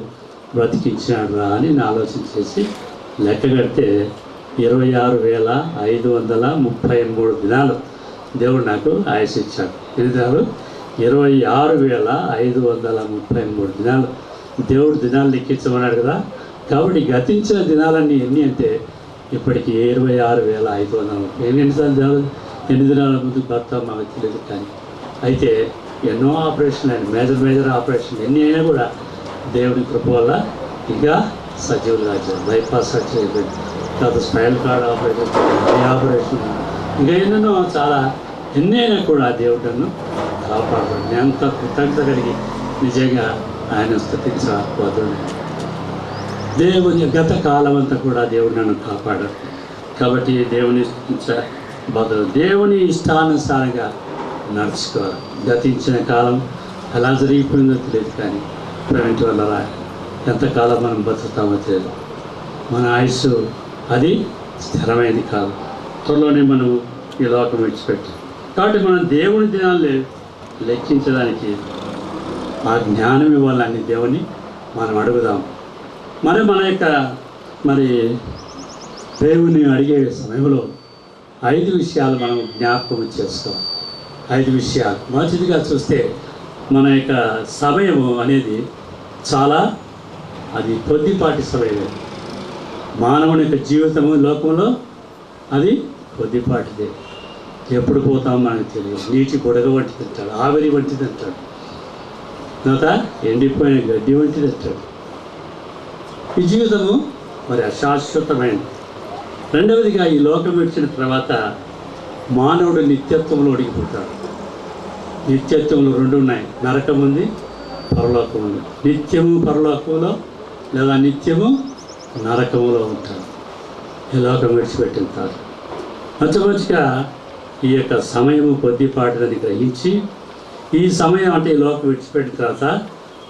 బ్రతికించినాడు రా అని నేను ఆలోచన చేసి లెక్క కడితే 26,533 దినాలు దేవుడు నాకు ఆయుష్ ఇచ్చాడు. ఎన్ని దినాలు? 26,533 దినాలు దేవుడు దినాలు లెక్కించమన్నాడు కదా. కాబట్టి గతించిన దినాలన్నీ ఎన్ని అంటే ఇప్పటికి 26,530. ఎన్ని దినాల ముందు భర్త మాకు తెలియదు. కానీ అయితే ఎన్నో ఆపరేషన్లు అయినా మేజర్ ఆపరేషన్ ఎన్ని అయినా కూడా దేవుడి కృప వల్ల ఇంకా సజీవులుగా బైపాస్ సర్జరీ అయిపోయింది, తర్వాత స్పైనల్ కార్డ్ ఆపరేషన్ ఇంకా ఎన్నెన్నో చాలా ఎన్ని అయినా కూడా దేవుడు నన్ను కాపాడు. ఎంత కృతజ్ఞత కలిగి నిజంగా ఆయన స్తుతించబోతున్నాను. దేవుని గత కాలం అంతా కూడా దేవుడు నన్ను కాపాడాడు. కాబట్టి దేవుని స్తుతించబోతున్నాను. దేవుని ఇష్టానుసారంగా నడుచుకోవాలి. గతించిన కాలం ఎలా జరిగిపోయిందో తెలియదు. కానీ ప్రేమించ వల్ల ఎంతకాలం మనం బతుకుతామో తెలియదు. మన ఆయుస్సు అది స్థిరమైనది కాదు. త్వరలోనే మనం ఈ లోకం విడిచిపెట్టాం. కాబట్టి మనం దేవుని దినాన్ని లెక్కించడానికి ఆ జ్ఞానం ఇవ్వాలని దేవుని మనం అడుగుదాం. మన యొక్క దేవుని అడిగే సమయంలో 5 విషయాలు మనం జ్ఞాపకం చేసుకోవాలి. 5 విషయాలు. మొదటిదిగా చూస్తే మన యొక్క సమయము అనేది చాలా అది కొద్దిపాటి సమయమే. మానవుని యొక్క జీవితము లోకంలో అది కొద్దిపాటిదే. ఎప్పుడు పోతామో మనకు తెలియదు. నీటి బుడగ వంటిది అంటాడు, ఆవిరి వంటిది అంటాడు, తర్వాత ఎండిపోయిన గడ్డి వంటిది అంటాడు. ఈ జీవితము మరి అశాశ్వతమైనది. రెండవదిగా ఈ లోకం విడిచిన తర్వాత మానవుడు నిత్యత్వంలో ఒడిగిపోతాడు. నిత్యత్వంలో 2 ఉన్నాయి, నరకం ఉంది, పరలోకం ఉంది. నిత్యము పరలోకంలో లేదా నిత్యము నరకములో ఉంటాడు ఈ లోకం విడిచిపెట్టిన తర్వాత. మంచిగా ఈ యొక్క సమయము కొద్దిపాటిదని గ్రహించి ఈ సమయం అంటే ఈ లోకం విడిచిపెట్టిన తర్వాత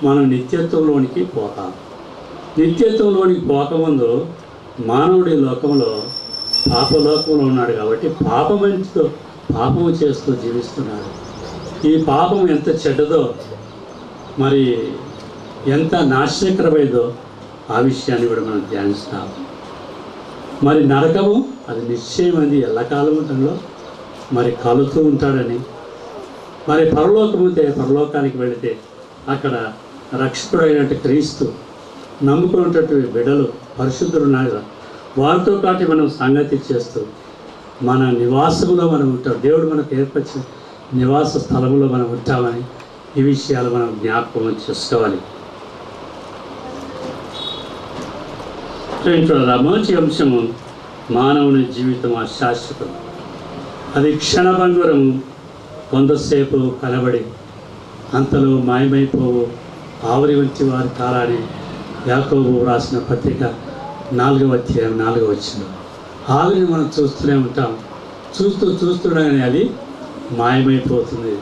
మనం నిత్యత్వంలోనికి పోతాం. నిత్యత్వంలోనికి పోకముందు మానవుడి లోకంలో పాపలోకంలో ఉన్నాడు. కాబట్టి పాపము చేస్తూ జీవిస్తున్నాడు. ఈ పాపం ఎంత చెడ్డదో మరి ఎంత నాశనకరమైందో ఆ విషయాన్ని కూడా మనం ధ్యానిస్తాం. మరి నరకము అది నిశ్చయమైంది, ఎల్లకాలంలో మరి కలుతూ ఉంటాడని. మరి పరలోకానికి వెళితే అక్కడ రక్షకుడైనట్టు క్రీస్తు నమ్ముకున్నటువంటి బిడ్డలు పరిశుద్ధులు ఉన్నారు. వారితో పాటు మనం సంగతి చేస్తూ మన నివాసంలో మనం ఉంటాం. దేవుడు మనకు ఏర్పరిచిన నివాస స్థలంలో మనం ఉంటామని ఈ విషయాలు మనం జ్ఞాపకం చేసుకోవాలి. మొదటి అంశము మానవుని జీవితం అశాశ్వతం. అది క్షణభంగురము, కొంతసేపు కనబడి అంతలో మాయమైపోవు ఆవిరి వంటి వారి కాలాన్ని యాకోబు రాసిన పత్రిక 4వ అధ్యాయం 4వ వచనం. ఆవిరిని మనం చూస్తూనే ఉంటాం. చూస్తుండగానే అది మాయమైపోతుంది.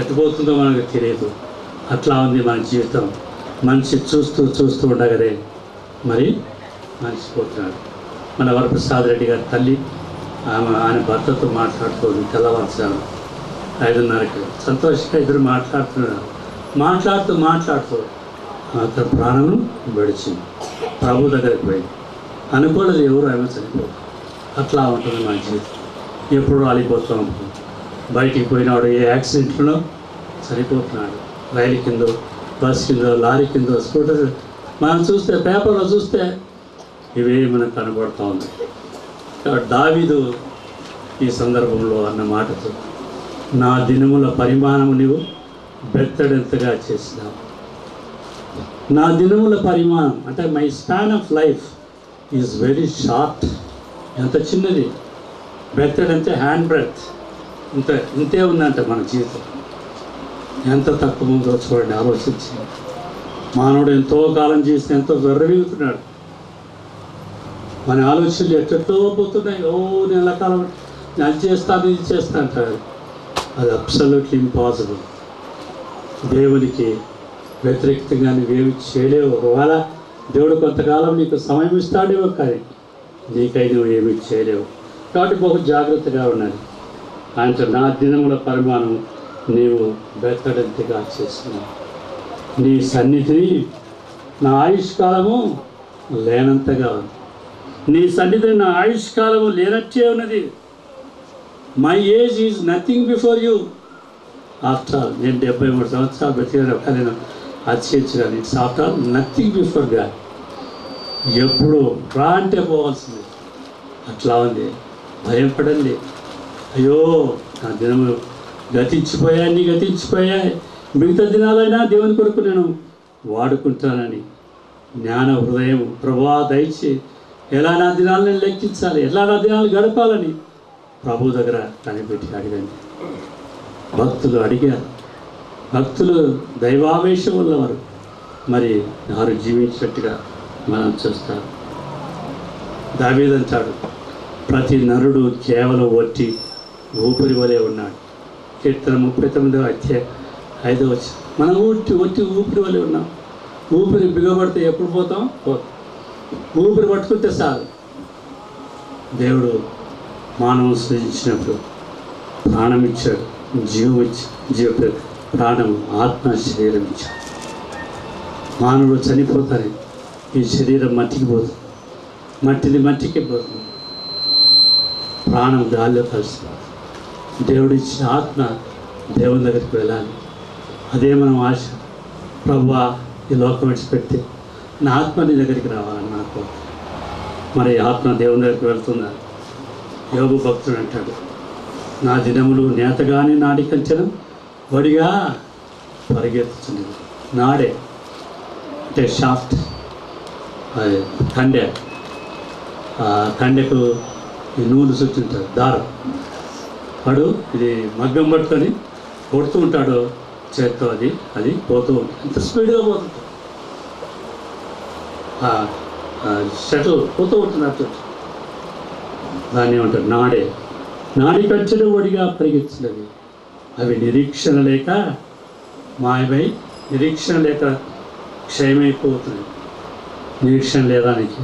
ఎట్టుపోతుందో మనకు తెలియదు. అట్లా ఉంది మన జీవితం. మనిషి చూస్తూ ఉండగానే మరి మర్చిపోతున్నాడు. మన వరప్రసాద్ రెడ్డి గారి తల్లి ఆయన భర్తతో మాట్లాడుతుంది తెల్లవారుజాము 5:30కి. సంతోషంగా ఇద్దరు మాట్లాడుతూ అతని ప్రాణం విడిచింది. ప్రభు దగ్గరికి పోయింది. అనుకోలేదు ఎవరు ఆమె చనిపోదు. అట్లా ఉంటుంది మన జీవితం. ఎప్పుడు రాలిపోతూ ఉంటుంది. బయటికి పోయినాడు ఏ యాక్సిడెంట్లో చనిపోతున్నాడు. రైలు కిందో, బస్ కిందో, లారీ కిందో, స్కూటర్ మనం చూస్తే పేపర్లో చూస్తే ఇవే మనకు కనబడుతూ ఉంది. దావీదు ఈ సందర్భంలో అన్న మాటతో నా దినముల పరిమాణము నీవు బెత్తడంతగా చేసినావు. నా దినముల పరిమాణం అంటే my span of life is very short. ఎంత చిన్నది. బెత్తడంటే హ్యాండ్ బ్రెత్. ఇంతే ఉందంట మన జీవితం. ఎంత తక్కువ ఉందో చూడండి, ఆలోచించి. మానవుడు ఎంతో కాలం చేసి ఎంతో వెర్రవీగుతున్నాడు. మన ఆలోచనలు ఎట్లెట్లో పోతున్నాయి. నేను ఎలా కాలం నేను అది చేస్తాను ఇది చేస్తాను అంటారు. అది అబ్సల్యూట్లీ ఇంపాసిబుల్. దేవునికి వ్యతిరేకంగా నువ్వేమి చేయలేవు. ఒకవేళ దేవుడు కొంతకాలం నీకు సమయం ఇస్తాడేమో, కానీ నీకై నువ్వు ఏమీ చేయలేవు. కాబట్టి బహు జాగ్రత్తగా ఉండాలి. ఆయన నా దినముల పరిమాణం నీవు బెత్తడంతగా చేస్తున్నావు. నీ సన్నిధిని నా ఆయుష్కాలము లేనంతగా ఉంది. నీ సన్నిధిని నా ఆయుష్కాలము లేనట్టే ఉన్నది. My age is nothing before you. After all నేను 73 సంవత్సరాలు బతికాను, కానీ నేను అతిశయించగాను. It's after all nothing before God. ఎప్పుడు రా అంటే పోవాల్సింది. అట్లా ఉంది. భయం పడండి. అయ్యో నా దినములు గతించిపోయాయి. మిగతా దినాలైనా దేవుని కొరకు నేను వాడుకుంటానని జ్ఞాన హృదయం ప్రభువా దయచి ఎలా నా దినాలు నేను లెక్కించాలి, ఎలా నా దినాలు గడపాలని ప్రభు దగ్గర కనిపెట్టి అడిగండి. భక్తులు అడిగారు. భక్తులు దైవావేశం ఉన్నవారు. మరి వారు జీవించినట్టుగా మనం చూస్తాం. దావీదు అంటాడు, ప్రతి నరుడు కేవలం ఒట్టి ఊపిరి వలె ఉన్నాడు. కీర్తన 39వ అధ్యాయం 5వ వచనం. మనం ఒట్టి ఊపిరి వలె ఉన్నాం. ఊపిరి బిగబడితే ఎప్పుడు పోతాం? ఊపిరి పట్టుకుంటే చాలు. దేవుడు మానవం సృజించినప్పుడు ప్రాణం ఇచ్చాడు, జీవం ప్రాణం, ఆత్మ, శరీరం ఇచ్చాడు. మానవుడు చనిపోతానే ఈ శరీరం మట్టికి పోతుంది, మట్టికి పోతుంది, ప్రాణం గాల్లో కలుస్తుంది. దేవుడు ఇచ్చిన ఆత్మ దేవుని దగ్గరికి వెళ్ళాలి. అదే మనం ఆశ. ప్రభువా ఈ లోకం విడిచిపెట్టి నా ఆత్మ నీ దగ్గరికి రావాలని మనకు. మరి ఆత్మ దేవుని దగ్గరికి వెళ్తుందా? యోబు భక్తుడు అంటాడు, నా దినములు నేతగానే నాడి కంచెను వడిగా పరిగెత్తుతున్నది. నాడే అంటే షాఫ్ట్, కండె. కండెకు ఈ నూలు చుట్టుంటాడు, దారం. వాడు ఇది మగ్గం పట్టుకొని కొడుతూ ఉంటాడు చేత్తో. అది పోతూ ఉంటుంది. ఎంత స్పీడ్గా పోతుంటాడు. షటిల్ పోతూ ఉంటుంది అటు. దాన్ని ఏమంటారు? నాడి కంచెను ఒడిగా పరిగెత్తున్నది. అవి నిరీక్షణ లేక మాయమై, నిరీక్షణ లేక క్షయమైపోతుంది. నిరీక్షణ లేదా నీకు?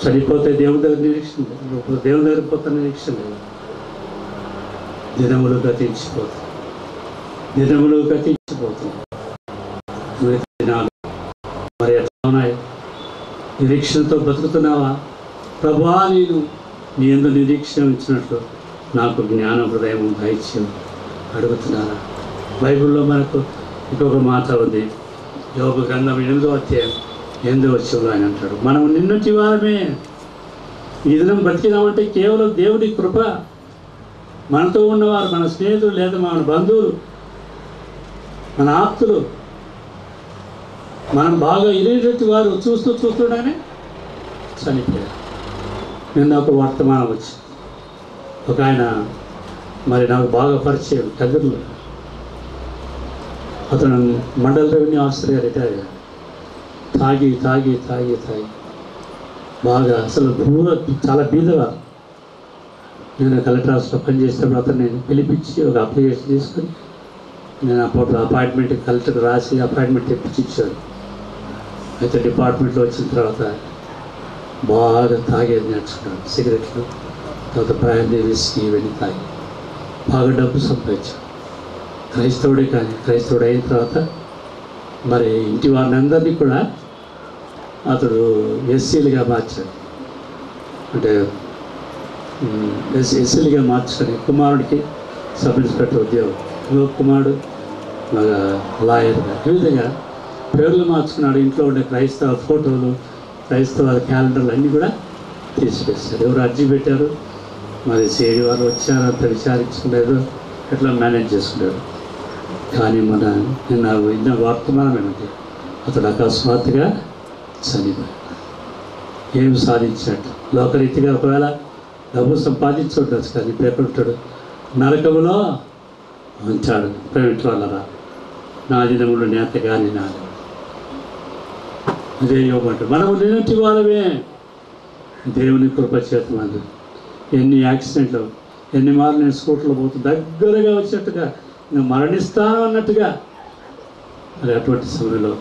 చనిపోతే దేవుని దగ్గర నిరీక్షణ లేదు, దేవుని దగ్గర పోతే నిరీక్షణ లేదు. దినములు గతించిపోతుంది. దినాలు మరి ఎట్లా ఉన్నాయి? నిరీక్షణతో బతుకుతున్నావా? ప్రభువా నేను నీ యందు నిరీక్షణ ఉంచినట్లు నాకు జ్ఞాన హృదయం దయచేయు అడుగుతున్నారా? బైబిల్లో మనకు ఇంకొక మాట ఉంది. యోబు గ్రంథం 8వ అధ్యాయం 8వ వచనంలో ఆయన అంటాడు, మనం నిన్నటి వారమే. ఈ దినం బతికినామంటే కేవలం దేవుడి కృప. మనతో ఉన్నవారు, మన స్నేహితులు, లేదా మన బంధువులు, మన ఆప్తులు, మనం బాగా ఇరేటట్టు వారు చూస్తుండగానే చనిపోయారు. నిన్న ఒక వర్తమానం వచ్చి ఒక ఆయన, మరి నాకు బాగా పరిచయం దగ్గరలో, అతను మండల రెవెన్యూ ఆఫీసర్గా రిటైర్ అయ్యాడు. తాగి బాగా అసలు చాలా బీదవారు. నేను కలెక్టర్ ఆఫీస్లో పనిచేసేటప్పుడు అతన్ని పిలిపించి ఒక అప్లికేషన్ తీసుకొని నేను అప్పుడు అపాయింట్మెంట్ కలెక్టర్కి రాసి అపాయింట్మెంట్ తెప్పించి ఇచ్చాడు. అయితే డిపార్ట్మెంట్లో వచ్చిన తర్వాత బాగా తాగేది నేర్చుకున్నాడు. సిగరెట్లు, తర్వాత బ్రాండీ, విస్కీ ఇవన్నీ తాగి బాగా డబ్బు సంపాదించాడు. క్రైస్తవుడే, కానీ క్రైస్తవుడు అయిన తర్వాత మరి ఇంటి వారిని అందరినీ కూడా అతడు ఎస్సీలుగా మార్చాడు. అంటే ఎస్సీలుగా మార్చుకొని కుమారుడికి సబ్ ఇన్స్పెక్టర్ ఉద్యోగం, ఇంకో కుమారుడు లాయర్గా, ఈ విధంగా పేర్లు మార్చుకున్నాడు. ఇంట్లో ఉండే క్రైస్తవ ఫోటోలు, క్రైస్తవ క్యాలెండర్లు అన్నీ కూడా తీసివేశారు. ఎవరు అర్జీ పెట్టారు, మరి సేడి వారు వచ్చారు, అంత విచారించుకున్నారు, ఎట్లా మేనేజ్ చేసుకున్నారు. కానీ నిన్న వర్తమానం ఏమిటి? అతడు అకస్మాత్తుగా చనిపోయాడు. ఏం సాధించాడు? లోకరీతిగా ఒకవేళ డబ్బు సంపాదించుండొచ్చు, కానీ ఇప్పుడు ఉంటాడు నరకములో ఉంచాడు. ప్రైవేట్ వాళ్ళరా, నా దినములు నేత కానీ నాది. అదే ఇవ్వమంటాడు. మనము నిన్నటి వాళ్ళమే. దేవుని కృప చేత మంది ఎన్ని యాక్సిడెంట్లు, ఎన్ని మార్లు నేను స్కూటర్లో పోతూ దగ్గరగా వచ్చినట్టుగా నేను మరణిస్తాను అన్నట్టుగా, మరి అటువంటి సమయంలో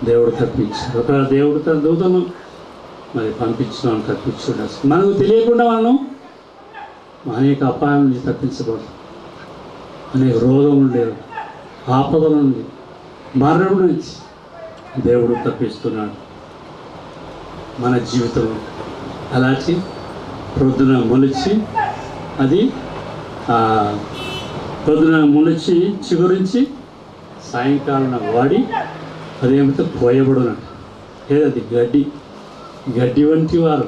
దేవుడు తప్పించాడు. ఒక దేవుడు తన దూతను మరి పంపించిన తప్పించాడు. మనకు తెలియకుండా మనం అనేక అపాయం నుంచి తప్పించకూడదు. అనేక రోగం ఉండేది, ఆపదల నుండి, మరణం నుంచి దేవుడు తప్పిస్తున్నాడు. మన జీవితం అలాంటి ప్రొద్దున మొలిచి అది ప్రొద్దున మొలిచి చిగురించి సాయంకాలం వాడి అదేమిటో కోయబడునట్టు. ఏదది గడ్డి వంటి వారు,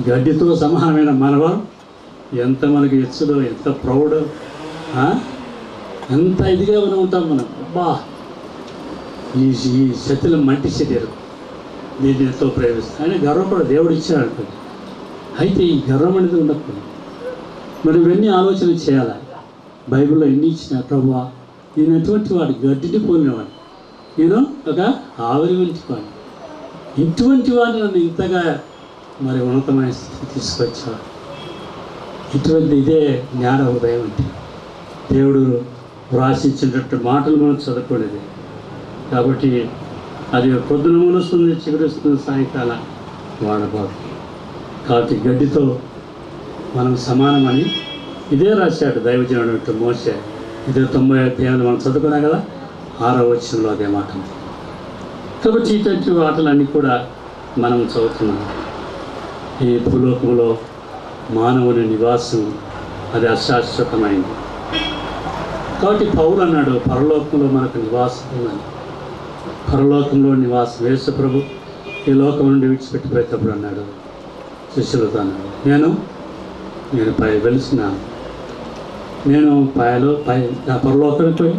గడ్డితో సమానమైన మనవారు ఎంత మనకి ఎచ్చులో, ఎంత ప్రౌడ్, ఎంత ఇదిగా ఉంటాం మనం. అబ్బా ఈ శక్తుల మంటి శరీరం దీన్ని ఎంతో ప్రేమిస్తాం ఆయన గర్వపడ దేవుడు ఇచ్చాడు. అయితే ఈ గర్వం అనేది ఉండకూడదు. మరి ఇవన్నీ ఆలోచన చేయాలి. బైబిల్లో ఎన్ని ఇచ్చిన ప్రభువా నేను ఎటువంటి వాడు, గడ్డిని పోలినవాడు, నేను ఒక ఆవిరి వంటి వాడు, ఇటువంటి వాడిని నన్ను ఇంతగా మరి ఉన్నతమైన స్థితికి తీసుకొచ్చాడు. ఇటువంటి ఇదే జ్ఞాన హృదయం అంటే దేవుడు వ్రాసించినటువంటి మాటలు మనం చదువుకునేది. కాబట్టి అది పొద్దున మూలుస్తుంది, చిగురిస్తుంది, సాయంకాలం వాడబాదు. కాబట్టి గడ్డితో మనం సమానమని ఇదే రాశాడు దైవజనుడు మోషే. ఇదే 90వ అధ్యాయంలో మనం చదువుకున్నాం కదా, 6వ వచనంలో అదే మాట. కాబట్టి ఇటువంటి వాటలన్నీ కూడా మనం చదువుతున్నాం. ఈ భూలోకంలో మానవుని నివాసం అది అశాశ్వతమైంది. కాబట్టి పౌలు అన్నాడు పరలోకంలో మనకు నివాసం ఉందని. పరలోకంలో నివాసం యేసు ప్రభు ఈ లోకం నుండి విడిచిపెట్టిపోయేటప్పుడు అన్నాడు శిష్యులతో, అన్నాడు నేను పై వెలుస్తున్నాను, నేను పరలోకానికి పోయి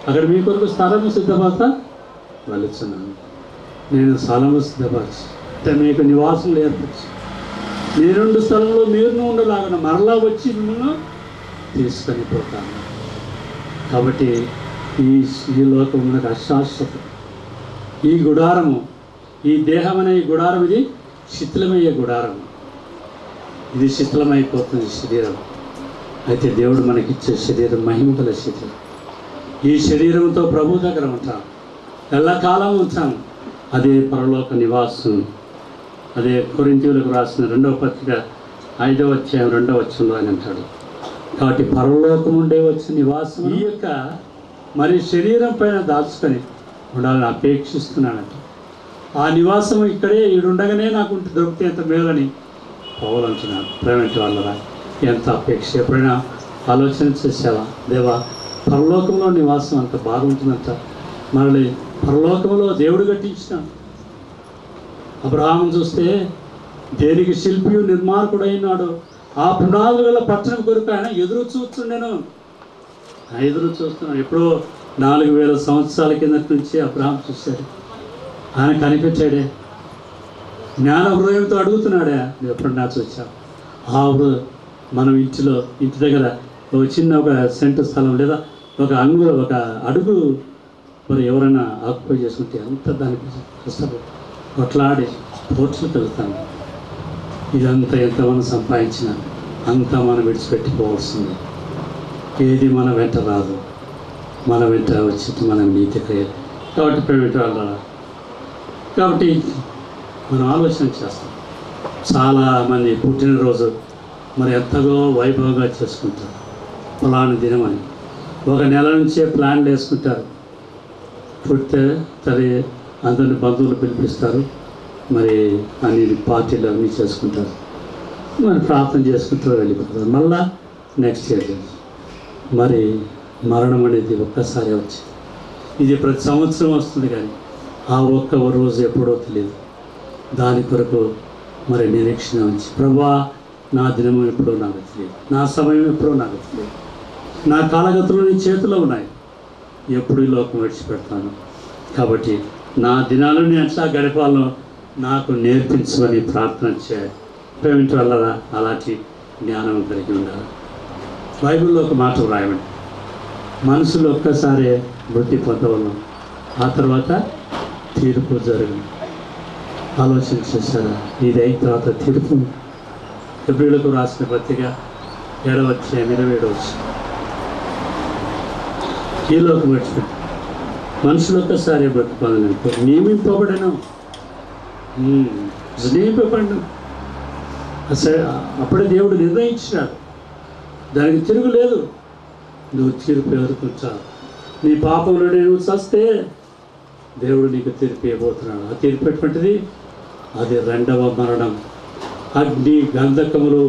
అక్కడ మీ కొరకు స్థలము సిద్ధపడతా వెలుస్తున్నాను. నేను స్థలము సిద్ధపరచి అంటే మీకు నివాసం ఏర్పరిచి నేనుండు స్థలంలో మీరు ఉండలాగిన మరలా వచ్చి మిమ్మల్ని తీసుకొని పోతాను. కాబట్టి ఈ లోకం మనకు అశాశ్వతం. ఈ గుడారము, ఈ దేహం అనే ఈ గుడారం ఇది శిథిలమయ్యే గుడారం. ఇది శిథిలమైపోతుంది శరీరం. అయితే దేవుడు మనకిచ్చే శరీరం మహిమగల శరీరం. ఈ శరీరంతో ప్రభు దగ్గర ఉంటాం, ఎల్లకాలం ఉంటాం. అదే పరలోక నివాసం. అదే కొరింథీయులకు రాసిన 2వ పత్రిక 5వ అధ్యాయం 2వ వచనంలో ఆయన అంటాడు. కాబట్టి పరలోకం ఉండే వచ్చిన నివాసం ఈ యొక్క మరి శరీరం పైన దాచుకొని ఉండాలని అపేక్షిస్తున్నానంట. ఆ నివాసం ఇక్కడే ఈడుండగానే నాకు దొరికితే ఎంత మేలని పౌలు అంటున్నాడు. ప్రేమటి వాళ్ళ ఎంత అపేక్ష. ఎప్పుడైనా ఆలోచన చేసావా, దేవా పరలోకంలో నివాసం అంత బాగుంటుందంట. మనల్ని పరలోకంలో దేవుడు కట్టించినాడు. అబ్రహామును చూస్తే దేనికి శిల్పియు నిర్మాణకుడైనాడు. ఆ పునాదుల గల పట్టణం కొరకు ఆయన ఎదురు చూస్తున్నాను. ఎప్పుడో 4000 సంవత్సరాల కిందటి నుంచి అబ్రహాం చూశాడు. ఆయన కనిపెట్టాడే, జ్ఞాన హృదయంతో అడుగుతున్నాడే, ఎప్పుడన్నా చూసావు. మనం ఇంటి దగ్గర ఒక చిన్న ఒక సెంటు స్థలం లేదా ఒక అడుగు మరి ఎవరైనా ఆక్యుపై చేసుకుంటే అంత దానికి కష్టపడి కొట్లాడి పోట్లు పెడతాను. ఇదంతా ఎంత మనం సంపాదించినా అంతా మనం విడిచిపెట్టిపోవాల్సింది. ఏది మన వెంట రాదు, మన వెంట వచ్చి మనం నీతి క్రియలు. కాబట్టి ప్రైవేట్ వాళ్ళ కాబట్టి మనం ఆలోచన చేస్తాం. చాలామంది పుట్టినరోజు మరి ఎంతగో వైభవంగా చేసుకుంటారు. ఫలానా దినమని ఒక నెల నుంచే ప్లాన్లు వేసుకుంటారు. పుట్టితే సరే అందరిని బంధువులు పిలిపిస్తారు, మరి అన్ని పార్టీలు అన్నీ చేసుకుంటారు, మరి ప్రార్థన చేసుకుంటూ వెళ్ళిపోతారు. మళ్ళా నెక్స్ట్ ఇయర్ మరి మరణం అనేది ఒక్కసారి వచ్చి ఇది ప్రతి సంవత్సరం వస్తుంది, కానీ ఆ ఒక్క రోజు ఎప్పుడో తెలియదు. దాని కొరకు మరి నిరీక్షణ ఉంచి ప్రభువా నా దినం ఎప్పుడో నాకు తెలియదు, నా సమయం ఎప్పుడో నాకు తెలియదు, నా కాలగతులు నీ చేతిలో ఉన్నాయి, ఎప్పుడు ఈ లోకం విడిచిపెడతాను. కాబట్టి నా దినాలను ఎట్లా గడపాలో నాకు నేర్పించమని ప్రార్థన చేయాలి. పేమెంట్ వల్ల అలాంటి జ్ఞానం కలిగి ఉండాలి. బైబిల్లో ఒక మాట రాయమండి, మనుషులు ఒక్కసారే మృతి పొందవలను, ఆ తర్వాత తీర్పు జరుగును. ఆలోచన చేశారా? ఇది అయిన తర్వాత తీర్పు. హెబ్రీయులకు రాసిన పత్రిక 7వ అధ్యాయం 27వ వచనం. ఈ లోకం విడిచిపెట్టి మనుషులు ఒక్కసారి బ్రతుకోవాలనుకో నియమింపబడను. నియమింపబడను అసలు అప్పుడే దేవుడు నిర్ణయించినాడు. దానికి తిరుగులేదు. నువ్వు తీర్పు ఎదుర్కొంటావు. నీ పాపంలో నువ్వు చస్తే దేవుడు నీకు తీర్పు ఇవ్వబోతున్నాడు. ఆ తీర్పు ఎటువంటిది? అది 2వ మరణం. అగ్ని గంధకములు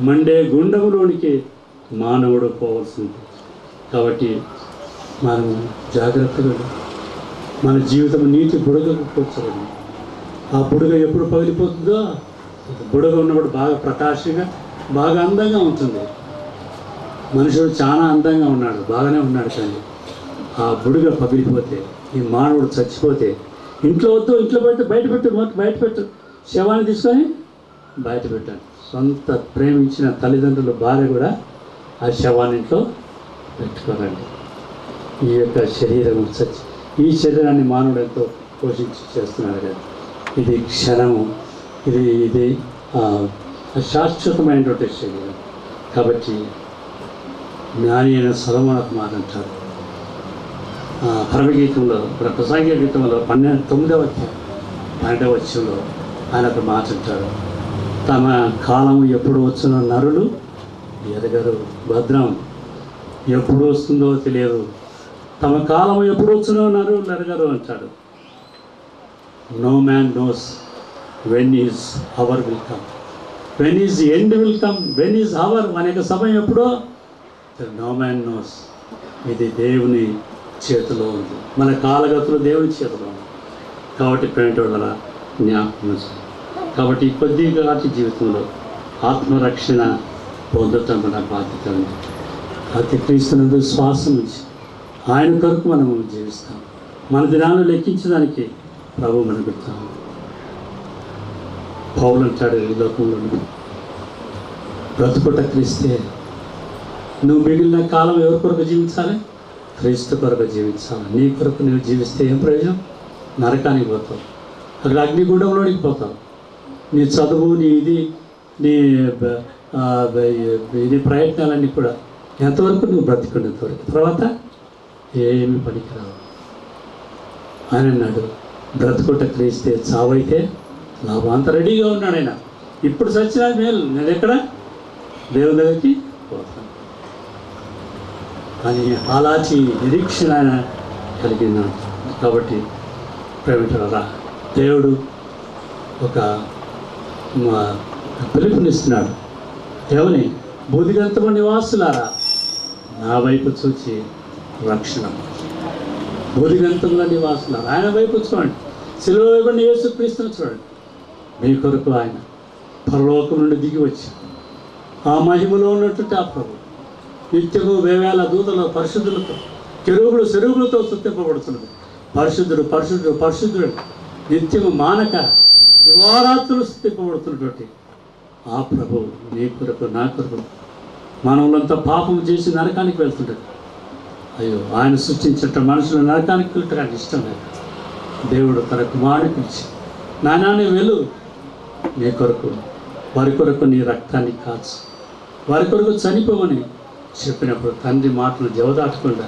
మండే గుండములోనికి మానవుడు పోవాల్సింది. కాబట్టి మనము జాగ్రత్తగా మన జీవితం నీటి బుడగకు కూర్చోండి. ఆ బుడగ ఎప్పుడు పగిలిపోతుందో, బుడగ ఉన్నప్పుడు బాగా ప్రకాశంగా బాగా అందంగా ఉంటుంది. మనుషుడు చాలా అందంగా ఉన్నాడు, బాగానే ఉన్నాడు. కానీ ఆ బుడగ పగిలిపోతే, ఈ మానవుడు చచ్చిపోతే ఇంట్లో వద్దు, ఇంట్లో పెట్టి బయట పెట్టు శవాన్ని తీసుకొని బయట పెట్టాను. సొంత ప్రేమించిన తల్లిదండ్రుల భార్య కూడా ఆ శవాన్ని ఇంట్లో పెట్టుకోరండి. ఈ యొక్క శరీరం ఈ శరీరాన్ని మానవుడు ఎంతో పోషించి చేస్తున్నాడు కదా. ఇది క్షణము, ఇది శాశ్వతమైనటువంటి శరీరం. కాబట్టి జ్ఞాని అయిన సొలొమోను మాట అంటారు పరమగీతంలో, ప్రసంగి గీతంలో 9వ అధ్యాయం 12వ వచనంలో ఆయన ఒక మాట అంటాడు. తమ కాలం ఎప్పుడు వచ్చిన నరులు ఎరగరు. భద్రం ఎప్పుడు వస్తుందో తెలియదు. తమ కాలం ఎప్పుడు వచ్చినో నరులు ఎరగరు అంటాడు. No man knows when is hour will come, when is end will come, when is hour అనేక సమయం ఎప్పుడో నో మ్యాన్ నోస్. ఇది దేవుని చేతిలో ఉంది. మన కాలగతులు దేవుని చేతిలో ఉంది. కాబట్టి ప్రేమిటోళ్ళ జ్ఞాపకం. కాబట్టి కొద్దిగాటి జీవితంలో ఆత్మరక్షణ పొందటం మన బాధ్యత ఉంది. అతి క్రీస్తునందు శ్వాస నుంచి ఆయన కొరకు మనము జీవిస్తాం. మన దినాలు లెక్కించడానికి ప్రభు మనకు పెడతాము. పౌలు అంటాడు, ఈ లోకంలో బ్రతుకుట క్రీస్తే. నువ్వు మిగిలిన కాలం ఎవరి కొరకు జీవించాలి? క్రీస్తు కొరకు జీవించాలి. నీ కొరకు నువ్వు జీవిస్తే ఏం ప్రయోజనం? నరకానికి పోతావు, అక్కడ అగ్నిగుండంలోనికి పోతావు. నీ చదువు, నీ ప్రయత్నాలన్నీ కూడా ఎంతవరకు నువ్వు బ్రతికునేంతవరకు, తర్వాత ఏమి పనికిరావు. ఆయన అన్నాడు, బ్రతుకుట క్రీస్తే, చావైతే లాభం. అంత రెడీగా ఉన్నాడు ఆయన. ఇప్పుడు చచ్చినా మేలు, నేను ఎక్కడ దేవుని దగ్గరికి పోతాను అని అలాంటి నిరీక్షణ ఆయన కలిగినాడు. కాబట్టి ప్రేమిటులారా, దేవుడు ఒక పిలుపునిస్తున్నాడు. ఏమని? బూదిగంతము నివాసులారా నా వైపు చూచి రక్షణ. బూదిగంతముల నివాసులారా ఆయన వైపు చూడండి. సిలువ వైపు యేసుక్రీస్తును చూడండి. మీ కొరకు ఆయన పరలోకం నుండి దిగి వచ్చి ఆ మహిమలో ఉన్నటువంటి ఆ ప్రభు నిత్యము వేవేల దూతల పరిశుద్ధులతో, కెరూబులు సెరువులతో స్తుతింపబడుతున్నది. పరిశుద్ధుడు పరిశుద్ధుడు పరిశుద్ధుడు నిత్యము మానక దివారాత్రులు స్తుతింపబడుతున్నటువంటి ఆ ప్రభు నీ కొరకు, నా కొరకు, మనవులంతా పాపం చేసి నరకానికి వెళ్తుంటారు. అయ్యో, ఆయన సృష్టించిన మనుషులు నరకానికి వెళ్ళటానికి ఇష్టం లేదు. దేవుడు తన కుమారుని పిలిచి, నానాన్ని వెళ్ళు, నీ కొరకు, వారి కొరకు నీ రక్తాన్ని కాచు, వారి కొరకు చనిపోమని చెప్పినప్పుడు తండ్రి మాటలు జవదాటకుండా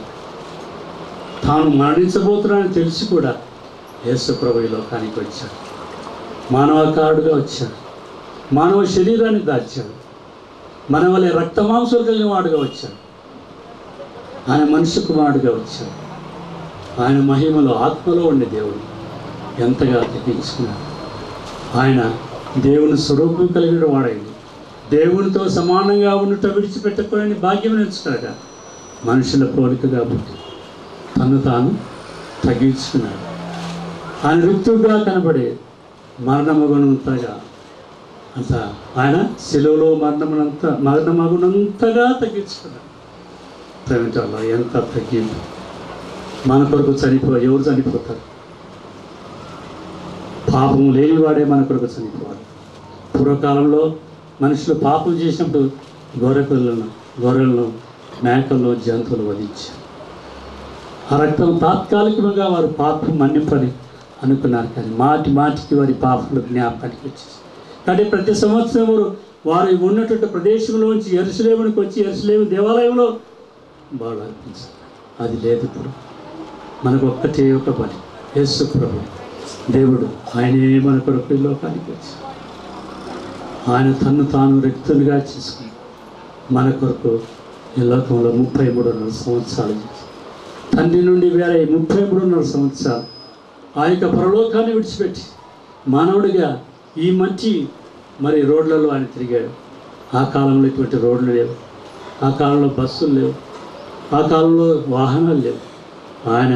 తాను మరణించబోతున్నానని తెలిసి కూడా యేసు ప్రభు ఈ లోకానికి వచ్చాడు. మానవకారుడుగా వచ్చాడు. మానవ శరీరాన్ని దాచాడు. మన వలె రక్తమాంసాలు కలిగిన వాడుగా వచ్చాడు. ఆయన మనిషి కుమారుడుగా వచ్చాడు. ఆయన మహిమలో, ఆత్మలో ఉండే దేవుడు ఎంతగా తెప్పించుకున్నాడు. ఆయన దేవుని స్వరూపం కలిగిన వాడైంది. దేవునితో సమానంగా ఉన్నట్టు విడిచిపెట్టకూడని భాగ్యం నేర్చుకున్నాక మనుషుల పోలికగా పుట్టి తను తాను తగ్గించుకున్నాడు. ఆయన ఋతువుగా కనబడే మరణమగునంతగా అంత ఆయన శిలువలో మరణమగునంతగా తగ్గించుకున్నాడు. ప్రేమించాలో ఎంత తగ్గింది. మన కొరకు ఎవరు చనిపోతారు? పాపం లేనివాడే మన కొరకు చనిపోవాలి. పూర్వకాలంలో మనుషులు పాపం చేసినప్పుడు గొర్రెలను మేకలను జంతువులు వధించారు. ఆ రక్తం తాత్కాలికంగా వారు పాపం మన్నింపని అనుకున్నారు. కానీ మాటి మాటికి వారి పాపలు జ్ఞాపకానికి వచ్చేసి కాబట్టి ప్రతి సంవత్సరం వారు ఉన్నటువంటి ప్రదేశంలోంచి యెరూషలేమునికి వచ్చి యెరూషలేము దేవాలయంలో బాగా అర్పించారు. అది లేదు. ఇప్పుడు మనకు ఒక్కటే ఒక పని, యేసు ప్రభు దేవుడు ఆయనే మన కొరకు ఈ లోకానికి వచ్చి ఆయన తన్ను తాను వ్యక్తులుగా చేసుకుని మన కొరకు ఈ లోకంలో 33.5 సంవత్సరాలు చేసి తండ్రి నుండి వేరే 33.5 సంవత్సరాలు ఆ యొక్క పరలోకాన్ని విడిచిపెట్టి మానవుడిగా ఈ మంచి మరి రోడ్లలో ఆయన తిరిగాడు. ఆ కాలంలో ఇటువంటి రోడ్లు లేవు, ఆ కాలంలో బస్సులు లేవు, ఆ కాలంలో వాహనాలు లేవు. ఆయన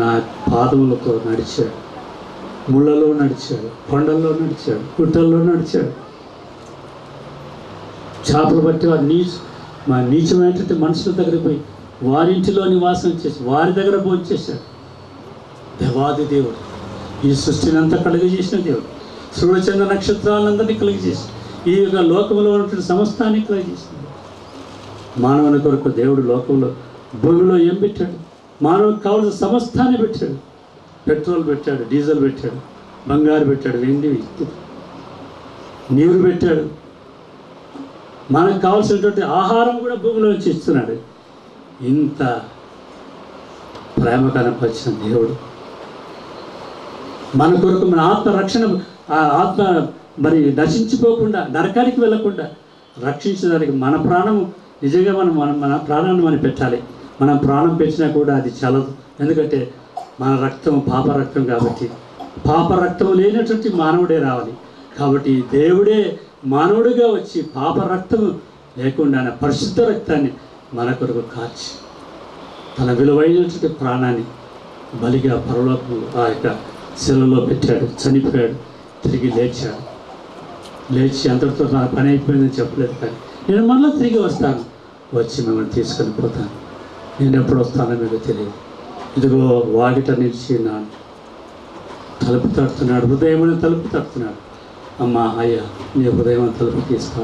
నా పాదములతో నడిచాడు, ముళ్ళలో నడిచాడు, కొండల్లో నడిచాడు, గుట్టల్లో నడిచాడు. చేపలు పట్టి వారు నీచమైనటువంటి మనుషుల దగ్గర పోయి వారింటిలో నివాసం చేసి వారి దగ్గర భోంచేశాడు. దేవాది దేవుడు, ఈ సృష్టిని అంతా కలుగజేసిన దేవుడు, సూర్యచంద్ర నక్షత్రాలందరినీ కలుగజేసి ఈ యొక్క లోకంలో ఉన్నటువంటి సమస్తాన్ని కలుగజేసిన మానవుని కొరకు దేవుడు లోకంలో భూమిలో ఏం పెట్టాడు? మానవునికి కావాల్సిన సమస్తాన్ని పెట్టాడు. పెట్రోల్ పెట్టాడు, డీజిల్ పెట్టాడు, బంగారు పెట్టాడు, వెండి, నీరు పెట్టాడు. మనకు కావాల్సినటువంటి ఆహారం కూడా భూమిలోంచి ఇస్తున్నాడు. ఇంత ప్రేమ కనపరిచిన దేవుడు మన కొరకు మన ఆత్మరక్షణ, ఆ ఆత్మ మరి నశించిపోకుండా నరకానికి వెళ్ళకుండా రక్షించడానికి మన ప్రాణం నిజంగా మన ప్రాణాన్ని మనం పెట్టాలి. మనం ప్రాణం పెట్టినా కూడా అది చల్లదు. ఎందుకంటే మన రక్తం పాప రక్తం కాబట్టి పాప రక్తం లేనటువంటి మానవుడే రావాలి. కాబట్టి దేవుడే మానవుడిగా వచ్చి పాప రక్తం లేకుండా పరిశుద్ధ రక్తాన్ని మన కొరకు కార్చి తన విలువైనటువంటి ప్రాణాన్ని బలిగా పరలోకం ఆ యొక్క శిలలో పెట్టాడు, చనిపోయాడు, తిరిగి లేచాడు. లేచి అంతటితో నా పని అయిపోయిందని చెప్పలేదు. కానీ నేను మళ్ళీ తిరిగి వస్తాను, వచ్చి మిమ్మల్ని తీసుకొని పోతాను. నేను ఎప్పుడు వస్తానో మీకు తెలియదు. ఇదిగో వాకిట నిలిచి నాను తలుపు తడుతున్నాడు, హృదయం తలుపు తడుతున్నాడు. అమ్మా అయ్యా, నీ హృదయం తలుపు తీస్తా,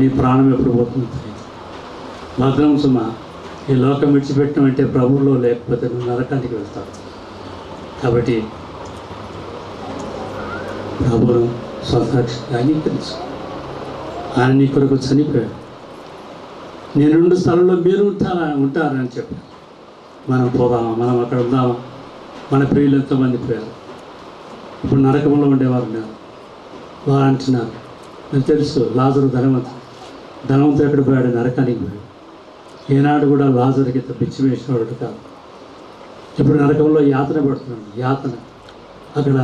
నీ ప్రాణం ఎప్పుడు పోతుందో తెలియదు. భద్రం సుమా, ఈ లోకం విడిచిపెట్టడం అంటే ప్రభువులో లేకపోతే నువ్వు నరకానికి వెళ్తావు. కాబట్టి ప్రభువును సొంత రక్షణగా అంగీకరించు. ఆయన నీ కొరకు చనిపోయాడు. నేను 2 స్థలంలో మీరు ఉంటారని చెప్పి మనం పోదామా? మనం అక్కడ ఉందామా? మన ప్రియులు ఎంతోమంది పోయారు. ఇప్పుడు నరకంలో ఉండేవారు ఉన్నారు. వారు అంటున్నారు, నాకు తెలుసు లాజరు ధనవంతుడు ఎక్కడ పోయాడు? నరకానికి పోయాడు. ఏనాడు కూడా లాజరుకి బిచ్చి వేసినవాడు కాదు. ఇప్పుడు నరకంలో యాతన పడుతున్నాడు. యాతన, అక్కడ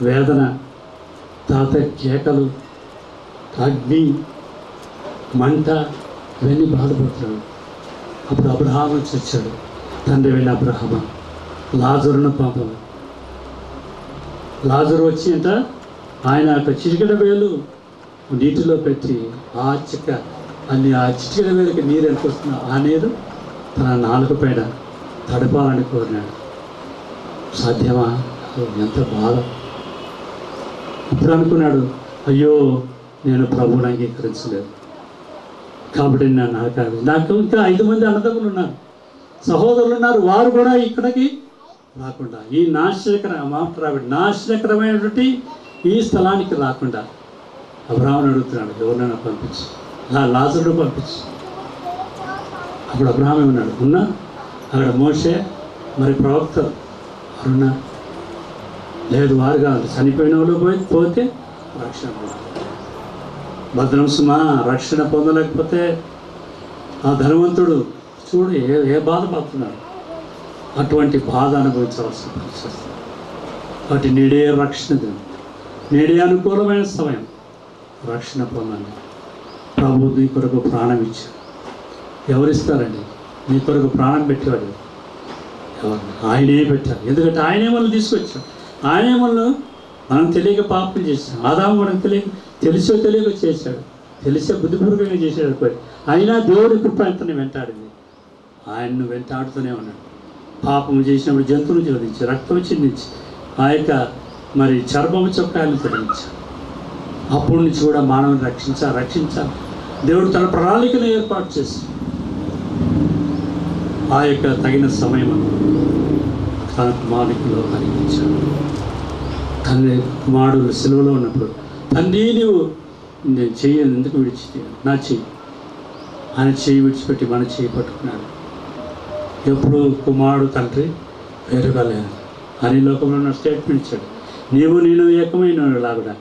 వేదన, తాత కేకలు, అగ్ని, మంట, ఇవన్నీ బాధపడుతున్నాడు. అప్పుడు అబ్రహాము వచ్చాడు. తండ్రి వెళ్ళి అబ్రహాము లాజరును పంపము. లాజరు వచ్చి అంట ఆయన యొక్క చిటికెడ వేలు నీటిలో పెట్టి ఆ చిటికెడ వేలకి నీరు ఎంత వస్తుందో ఆ నీరు తన నాలుక పైన తడపాలని కోరినాడు. సాధ్యమా? ఎంత బాధ. ఇప్పుడు అనుకున్నాడు, అయ్యో నేను ప్రభువుని అంగీకరించలేదు కాబట్టి నాకు ఇంకా 5 మంది అన్నదమ్ములు ఉన్నారు, సహోదరులు ఉన్నారు. వారు కూడా ఇక్కడికి రాకుండా ఈ నాశనకరమైనటువంటి ఈ స్థలానికి రాకుండా అబ్రహాముని అడుగుతున్నాడు, ఎవరినైనా పంపించు, లాజరును పంపించు. అప్పుడు అబ్రహాం ఏమన్నాడు, ఉన్నా అక్కడ మోషే మరి ప్రవక్తలు ఉన్నా లేదు, వారు కాదు, చనిపోయిన వాళ్ళు పోతే రక్షణ పొందాలి. భద్రం సుమా, రక్షణ పొందలేకపోతే ఆ ధనవంతుడు చూడు ఏ బాధ పడుతున్నాడు. అటువంటి బాధ అనుభవించవలసిన పరిస్థితి. కాబట్టి నేడే రక్షణ దినం, నేడే అనుకూలమైన సమయం. రక్షణ పొందండి. ప్రభు నీ కొరకు ప్రాణం ఇచ్చాడు. ఎవరిస్తారండి? నీ కొరకు ప్రాణం పెట్టేవాడు ఎవరు? ఆయనే పెట్టారు. ఎందుకంటే ఆయనే మనల్ని తీసుకొచ్చాడు. ఆయనే మనం తెలియక పాపం చేశాం. ఆదాము మనం తెలిసో తెలియక చేశాడు, తెలిసే బుద్ధిపూర్వకంగా చేశాడు. అయినా దేవుడి కృప ఎంతని వెంటాడింది. ఆయన్ను వెంటాడుతూనే ఉన్నాడు. పాపం చేసినప్పుడు జంతువును జోడించి రక్తం చిందించి ఆ యొక్క మరి చర్మము చొక్కాయలను తొలగించాడు. అప్పటి నుంచి కూడా మానవుని రక్షించాలి. దేవుడు తన ప్రణాళికను ఏర్పాటు చేసి ఆ యొక్క తగిన సమయం తన కుమారునికి లోకానికి ఇచ్చాడు. తండ్రి కుమారుడు సెలవులో ఉన్నప్పుడు, తండ్రి నువ్వు నేను చెయ్యను ఎందుకు విడిచి నా చెయ్యి, ఆయన చెయ్యి విడిచిపెట్టి మన చెయ్యి పట్టుకున్నాడు. ఎప్పుడు కుమారుడు తండ్రి వేరుగా లేదు అని లోకంలో ఉన్న స్టేట్మెంట్ ఇచ్చాడు. నీవు నేను ఏకమైన లాగా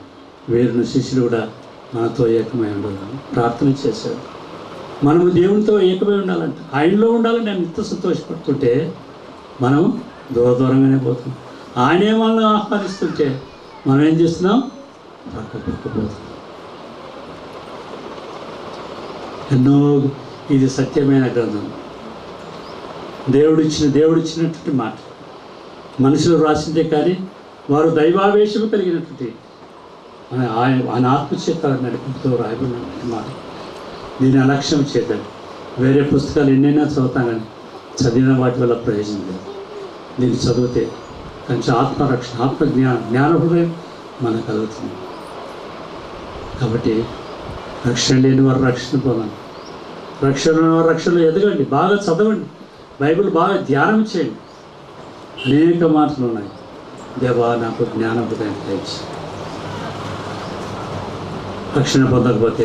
వేరున శిష్యులు కూడా మనతో ఏకమై ఉండాలని ప్రార్థన చేశాడు. మనము దేవునితో ఏకమై ఉండాలంట. ఆయనలో ఉండాలని నేను ఎంత సంతోషపడుతుంటే మనం దూరంగానే పోతున్నాం. ఆయనే మనల్ని ఆహ్వానిస్తుంటే మనం ఏం చేస్తున్నాం? పక్కపోతున్నాం. ఎన్నో ఇది సత్యమైన గ్రంథం, దేవుడిచ్చినటువంటి మాట. మనుషులు రాసిందే కానీ వారు దైవావేశము కలిగినటువంటి ఆయన ఆత్మచేత నడిపితో రాయబడినటువంటి మాట. దీన్ని అలక్ష్యం చేద్దాం. వేరే పుస్తకాలు ఎన్నైనా చదువుతాం కానీ చదివిన వాటి వల్ల ప్రయోజనం లేదు. దీన్ని చదివితే కొంచెం ఆత్మరక్షణ జ్ఞాన హృదయం మనకు కలుగుతుంది. కాబట్టి రక్షణ లేని వారు రక్షణ పొందండి, రక్షణ వారు రక్షణలో ఎదగండి, బాగా చదవండి, బైబిల్ బాగా ధ్యానం చేయండి. అనేక మాటలు ఉన్నాయి. దేవా నాకు జ్ఞాన హృదయం దయచి. రక్షణ పొందకపోతే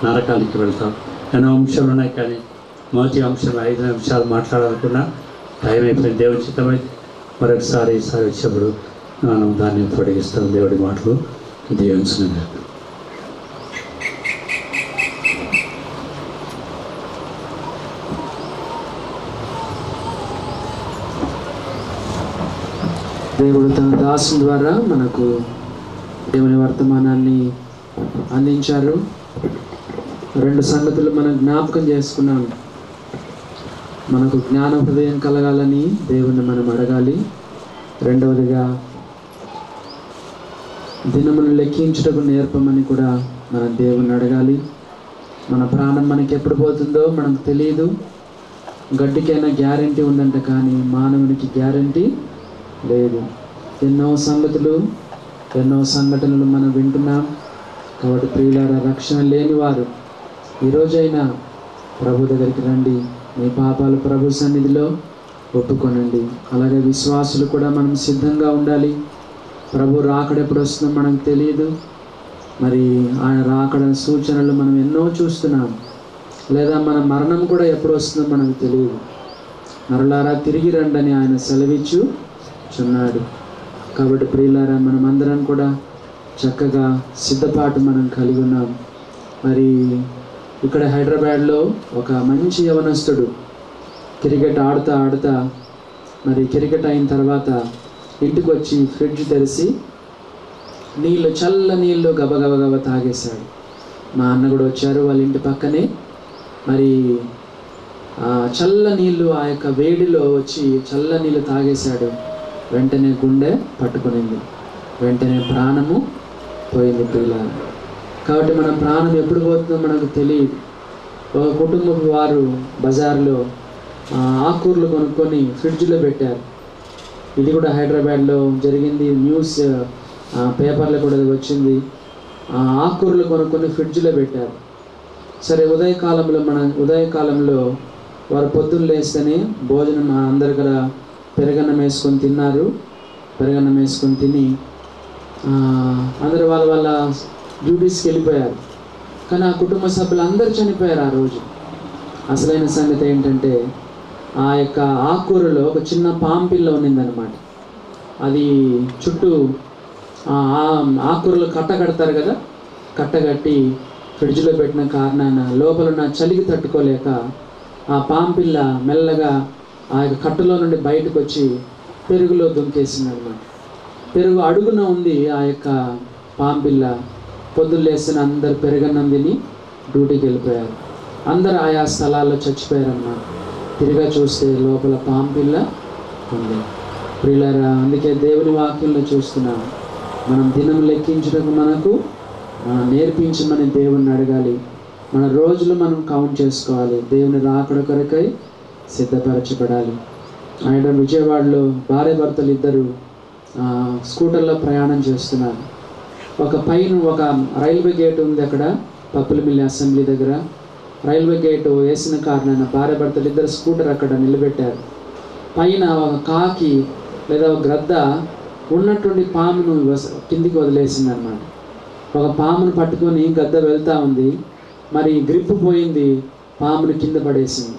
నరకానికి వెళ్తాం. ఎన్నో అంశాలు ఉన్నాయి కానీ మొదటి అంశం 5 నిమిషాలు మాట్లాడాలనుకున్నా టైం అయిపోయింది. దేవుడి చిత్తమైతే మరొకసారి ఈసారి వచ్చినప్పుడు మనం దాన్ని పొడిగిస్తాం. దేవుడి మాటలు దీవించండి. దేవుడు తన దాసుని ద్వారా మనకు దేవుని వర్తమానాన్ని అందించారు. 2 సంగతులు మనం జ్ఞాపకం చేసుకున్నాం. మనకు జ్ఞాన హృదయం కలగాలని దేవుని మనం అడగాలి. రెండవదిగా దినమును లెక్కించుటకు నేర్పమని కూడా మనం దేవుని అడగాలి. మన ప్రాణం మనకి ఎప్పుడు పోతుందో మనకు తెలియదు. గడ్డికైనా గ్యారంటీ ఉందంట కానీ మానవునికి గ్యారంటీ లేదు. ఎన్నో సంఘటనలు మనం వింటున్నాం. కాబట్టి ప్రియులారా, రక్షణ లేని వారు ఈరోజైనా ప్రభు దగ్గరికి రండి. మీ పాపాలు ప్రభు సన్నిధిలో ఒప్పుకొనండి. అలాగే విశ్వాసులు కూడా మనం సిద్ధంగా ఉండాలి. ప్రభు రాకడ ఎప్పుడు వస్తుందో మనకు తెలియదు. మరి ఆయన రాకడ సూచనలు మనం ఎన్నో చూస్తున్నాం. లేదా మన మరణం కూడా ఎప్పుడు వస్తుందో మనకు తెలియదు. మరలారా తిరిగి రండని ఆయన సెలవిచ్చుచున్నాడు. కాబట్టి ప్రియులారా, మనం అందరం కూడా చక్కగా సిద్ధపాటు మనం కలిగి ఉన్నాం. మరి ఇక్కడ హైదరాబాద్లో ఒక మంచి యవనస్తుడు క్రికెట్ ఆడుతా మరి క్రికెట్ అయిన తర్వాత ఇంటికి వచ్చి ఫ్రిడ్జ్ తెరిచి చల్ల నీళ్ళు గబగబ తాగేశాడు. మా అన్న కూడా వచ్చారు వాళ్ళ ఇంటి పక్కనే. మరి చల్ల నీళ్ళు ఆ యొక్క వేడిలో వచ్చి చల్ల నీళ్ళు తాగేశాడు. వెంటనే గుండె పట్టుకునింది, వెంటనే ప్రాణము పోయింది పిల్లలు. కాబట్టి మన ప్రాణం ఎప్పుడు పోతుందో మనకు తెలియదు. ఒక కుటుంబపు వారు బజార్లో ఆకుకూరలు కొనుక్కొని ఫ్రిడ్జ్లో పెట్టారు. ఇది కూడా హైదరాబాద్లో జరిగింది. న్యూస్ పేపర్లో కూడా వచ్చింది. ఆకుకూరలు కొనుక్కొని ఫ్రిడ్జ్లో పెట్టారు. సరే, ఉదయకాలంలో వారు పొద్దున్న లేస్తేనే భోజనం అందరి కూడా పెరగన్నం వేసుకొని తిన్నారు. పెరగన్నం వేసుకొని తిని అందరూ వాళ్ళ డ్యూటీస్కి వెళ్ళిపోయారు. కానీ ఆ కుటుంబ సభ్యులు అందరూ చనిపోయారు ఆ రోజు. అసలైన సంగతి ఏంటంటే ఆ యొక్క ఆకుకూరలో ఒక చిన్న పాంపిల్ల ఉన్నిందనమాట. అది చుట్టూ ఆకుకూరలు కట్టగడతారు కదా, కట్టగట్టి ఫ్రిడ్జ్లో పెట్టిన కారణాన లోపల ఉన్న చలికి తట్టుకోలేక ఆ పాంపిల్ల మెల్లగా ఆ యొక్క కట్టలో నుండి బయటకు వచ్చి పెరుగులో దుంకేసింది అనమాట. పెరుగు అడుగున ఉంది ఆ యొక్క పాంపిల్ల. పొద్దున్న లేసిన అందరు పెరుగన్నం తిని డ్యూటీకి వెళ్ళిపోయారు. అందరు ఆయా స్థలాల్లో చచ్చిపోయారన్నమాట. తిరిగా చూస్తే లోపల పాంపిల్ల ఉంది. ప్రియులారా, అందుకే దేవుని వాక్యంలో చూస్తున్నాం. మనం దినం లెక్కించడానికి మనకు నేర్పించమని దేవుణ్ణి అడగాలి. మన రోజులు మనం కౌంట్ చేసుకోవాలి. దేవుని రాకడ కొరకై సిద్ధపరచబడాలి. ఆయన విజయవాడలో భార్య భర్తలు ఇద్దరు స్కూటర్లో ప్రయాణం చేస్తున్నారు. ఒక రైల్వే గేట్ ఉంది అక్కడ, పప్పులమిల్లి అసెంబ్లీ దగ్గర. రైల్వే గేటు వేసిన కారణాన భార్య భర్తలు ఇద్దరు స్కూటర్ అక్కడ నిలబెట్టారు. పైన ఒక కాకి లేదా ఒక గ్రద్ద ఉన్నటువంటి పామును కిందికి వదిలేసింది అనమాట. ఒక పామును పట్టుకొని గద్ద వెళ్తూ ఉంది, మరి గ్రిప్ పోయింది, పాముని కింద పడేసింది.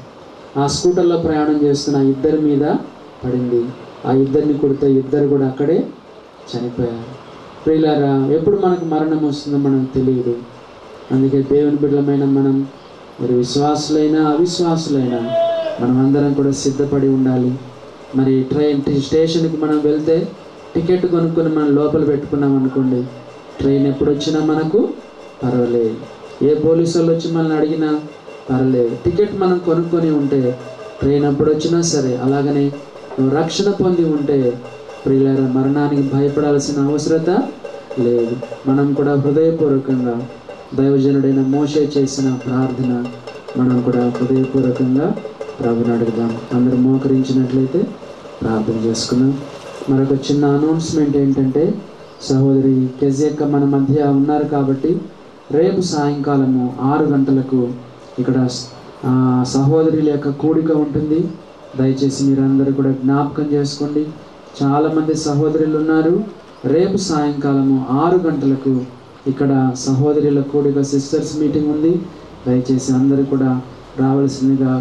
ఆ స్కూటర్లో ప్రయాణం చేస్తున్న ఇద్దరి మీద పడింది. ఆ ఇద్దరిని కొడితే ఇద్దరు కూడా అక్కడే చనిపోయారు. ప్రియులారా, ఎప్పుడు మనకు మరణం వస్తుందో మనకు తెలియదు. అందుకే దేవుని బిడ్డలమైన మనం, మరి విశ్వాసులైనా అవిశ్వాసులైనా మనం అందరం కూడా సిద్ధపడి ఉండాలి. మరి ట్రైన్ స్టేషన్కి మనం వెళ్తే టికెట్ కొనుక్కొని మనం లోపల పెట్టుకున్నాం అనుకోండి, ట్రైన్ ఎప్పుడు వచ్చినా మనకు పర్వాలేదు. ఏ పోలీసు వాళ్ళు వచ్చి మనల్ని అడిగినా పర్వాలేదు. టికెట్ మనం కొనుక్కొని ఉంటే ట్రైన్ ఎప్పుడు వచ్చినా సరే. అలాగనే నువ్వు రక్షణ పొంది ఉంటే ప్రియులారా, మరణానికి భయపడాల్సిన అవసరత లేదు. మనం కూడా హృదయపూర్వకంగా దైవజనుడైన మోషే చేసిన ప్రార్థన మనం కూడా హృదయపూర్వకంగా ప్రభుని అడుగుదాం. అందరూ మోకరించినట్లయితే ప్రార్థన చేసుకుందాం. మరొక చిన్న అనౌన్స్మెంట్ ఏంటంటే, సహోదరి కెజెక్క మన మధ్య ఉన్నారు కాబట్టి రేపు సాయంకాలము 6 గంటలకు ఇక్కడ సహోదరుల యొక్క కూడిక ఉంటుంది. దయచేసి మీరందరూ కూడా జ్ఞాపకం చేసుకోండి. చాలామంది సహోదరులు ఉన్నారు. రేపు సాయంకాలము 6 గంటలకు ఇక్కడ సహోదరుల కూడిక సిస్టర్స్ మీటింగ్ ఉంది. దయచేసి అందరూ కూడా రావాల్సిందిగా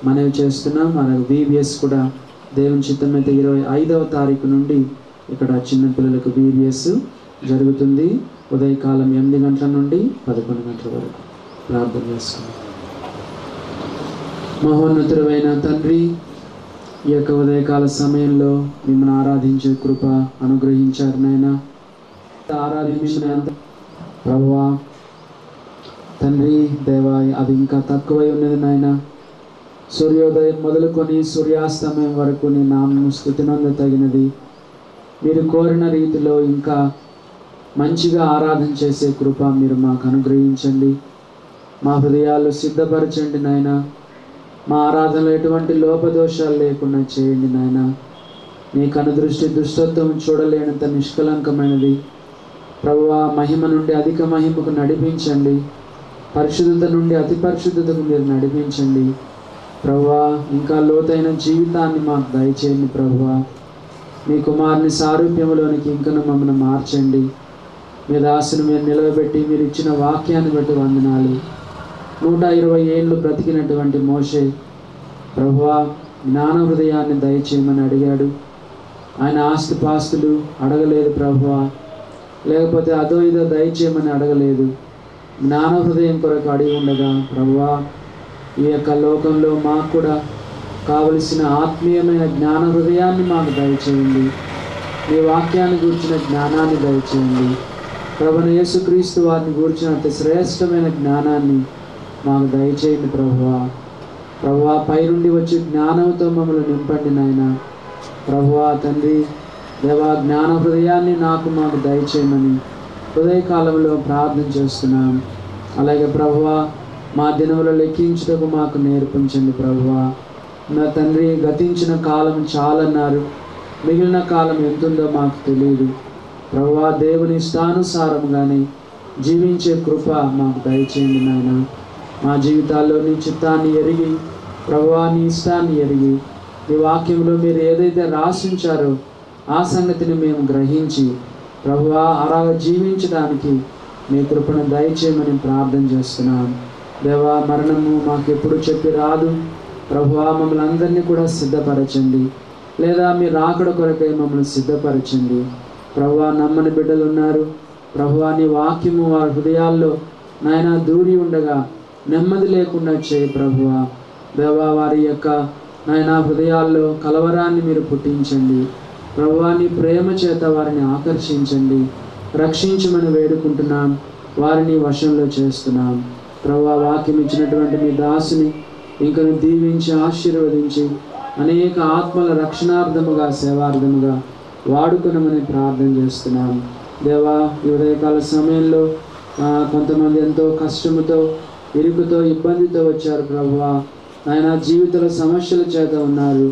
మనవి చేస్తున్నాం. అలాగే VBS కూడా దేవుని చిత్తమైతే 25వ తారీఖు నుండి ఇక్కడ చిన్నపిల్లలకు VBS జరుగుతుంది. ఉదయకాలం 8 గంటల నుండి 11 గంటల వరకు. ప్రార్థన చేసుకుందాం. మహోన్నతుడైన తండ్రి, ఈ యొక్క ఉదయకాల సమయంలో మిమ్మల్ని ఆరాధించే కృప అనుగ్రహించారు నాయన. ఆరాధించిన ప్రభువా తండ్రి దేవా, అది ఇంకా తక్కువై ఉన్నది నాయన. సూర్యోదయం మొదలుకొని సూర్యాస్తమయం వరకు నీ నామము స్తుతినందు తగినది. మీరు కోరిన రీతిలో ఇంకా మంచిగా ఆరాధన చేసే కృప మీరు మాకు అనుగ్రహించండి. మా హృదయాలు సిద్ధపరచండి నాయన. మా ఆరాధనలో ఎటువంటి లోపదోషాలు లేకుండా చేయండి నాయన. నీ కనుదృష్టి దుష్టత్వం చూడలేనంత నిష్కలంకమైనది. ప్రభువా, మహిమ నుండి అధిక మహిమకు నడిపించండి. పరిశుద్ధత నుండి అతి పరిశుద్ధతకు మీరు నడిపించండి. ప్రభువా, ఇంకా లోతైన జీవితాన్ని మాకు దయచేయండి. ప్రభువా, మీ కుమారుని సారూప్యంలోనికి ఇంకను మమ్మల్ని మార్చండి. మీ దాసును మీరు నిలవబెట్టి మీరు ఇచ్చిన వాక్యాన్ని బట్టి వందనాలు. 120 ఏళ్ళు బ్రతికినటువంటి మోషే ప్రభువా, జ్ఞాన హృదయాన్ని దయచేయమని అడిగాడు. ఆయన ఆస్తిపాస్తులు అడగలేదు ప్రభువా, లేకపోతే అదో ఇదో దయచేయమని అడగలేదు. జ్ఞాన హృదయం కొరకు అడిగి ఉండగా ప్రభువా, ఈ యొక్క లోకంలో మాకు కూడా కావలసిన ఆత్మీయమైన జ్ఞాన హృదయాన్ని మాకు దయచేయండి. మీ వాక్యాన్ని గూర్చిన జ్ఞానాన్ని దయచేయండి. ప్రభువైన యేసుక్రీస్తు వారిని గూర్చిన అతి శ్రేష్టమైన జ్ఞానాన్ని మాకు దయచేయండి ప్రభువా. ప్రభువా, పైనుండి వచ్చి జ్ఞానంతో మమ్మల్ని నింపండి నాయన. ప్రభువా తండ్రి దేవా, జ్ఞాన హృదయాన్ని మాకు దయచేయమని హృదయకాలంలో ప్రార్థన చేస్తున్నాం. అలాగే ప్రభువా, మా దినములు లెక్కించుటకు మాకు నేర్పించండి ప్రభువా. నా తండ్రి, గతించిన కాలం చాలన్నారు, మిగిలిన కాలం ఎంతుందో మాకు తెలియదు ప్రభువా. దేవుని ఇష్టానుసారంగానే జీవించే కృప మాకు దయచేయండి నాయన. మా జీవితాల్లో నీ చిత్తాన్ని ఎరిగి ప్రభువా, నీ ఇష్టాన్ని ఎరిగి ఈ వాక్యంలో మీరు ఏదైతే రాసించారో ఆ సంగతిని మేము గ్రహించి ప్రభువా అలాగ జీవించడానికి మీ కృపను దయచేయమని ప్రార్థన చేస్తున్నాం. దేవా, మరణము మాకు ఎప్పుడు చెప్పి రాదు ప్రభువా. మమ్మల్ని అందరినీ కూడా సిద్ధపరచండి, లేదా మీ రాకడ కొరకై మమ్మల్ని సిద్ధపరచండి ప్రభువా. నమ్మని బిడ్డలు ఉన్నారు ప్రభువా, నీ వాక్యము వారి హృదయాల్లో నాయన దూరి ఉండగా నెమ్మది లేకుండా చేయి ప్రభువా. దేవా, వారి యొక్క నాయన హృదయాల్లో కలవరాన్ని మీరు పుట్టించండి ప్రభువా. నీ ప్రేమ చేత వారిని ఆకర్షించండి, రక్షించమని వేడుకుంటున్నాం. వారిని వశంలో చేస్తున్నాం ప్రభువా. వాక్యం ఇచ్చినటువంటి మీ దాసుని ఇంకను దీవించి ఆశీర్వదించి అనేక ఆత్మల రక్షణార్థముగా సేవార్థముగా వాడుకునమని ప్రార్థన చేస్తున్నాం. దేవా, ఈ ఉదయకాల సమయంలో కొంతమంది ఎంతో కష్టముతో ఇరుకుతో ఇబ్బందితో వచ్చారు ప్రభువా. నాయన జీవితంలో సమస్యల చేత ఉన్నారు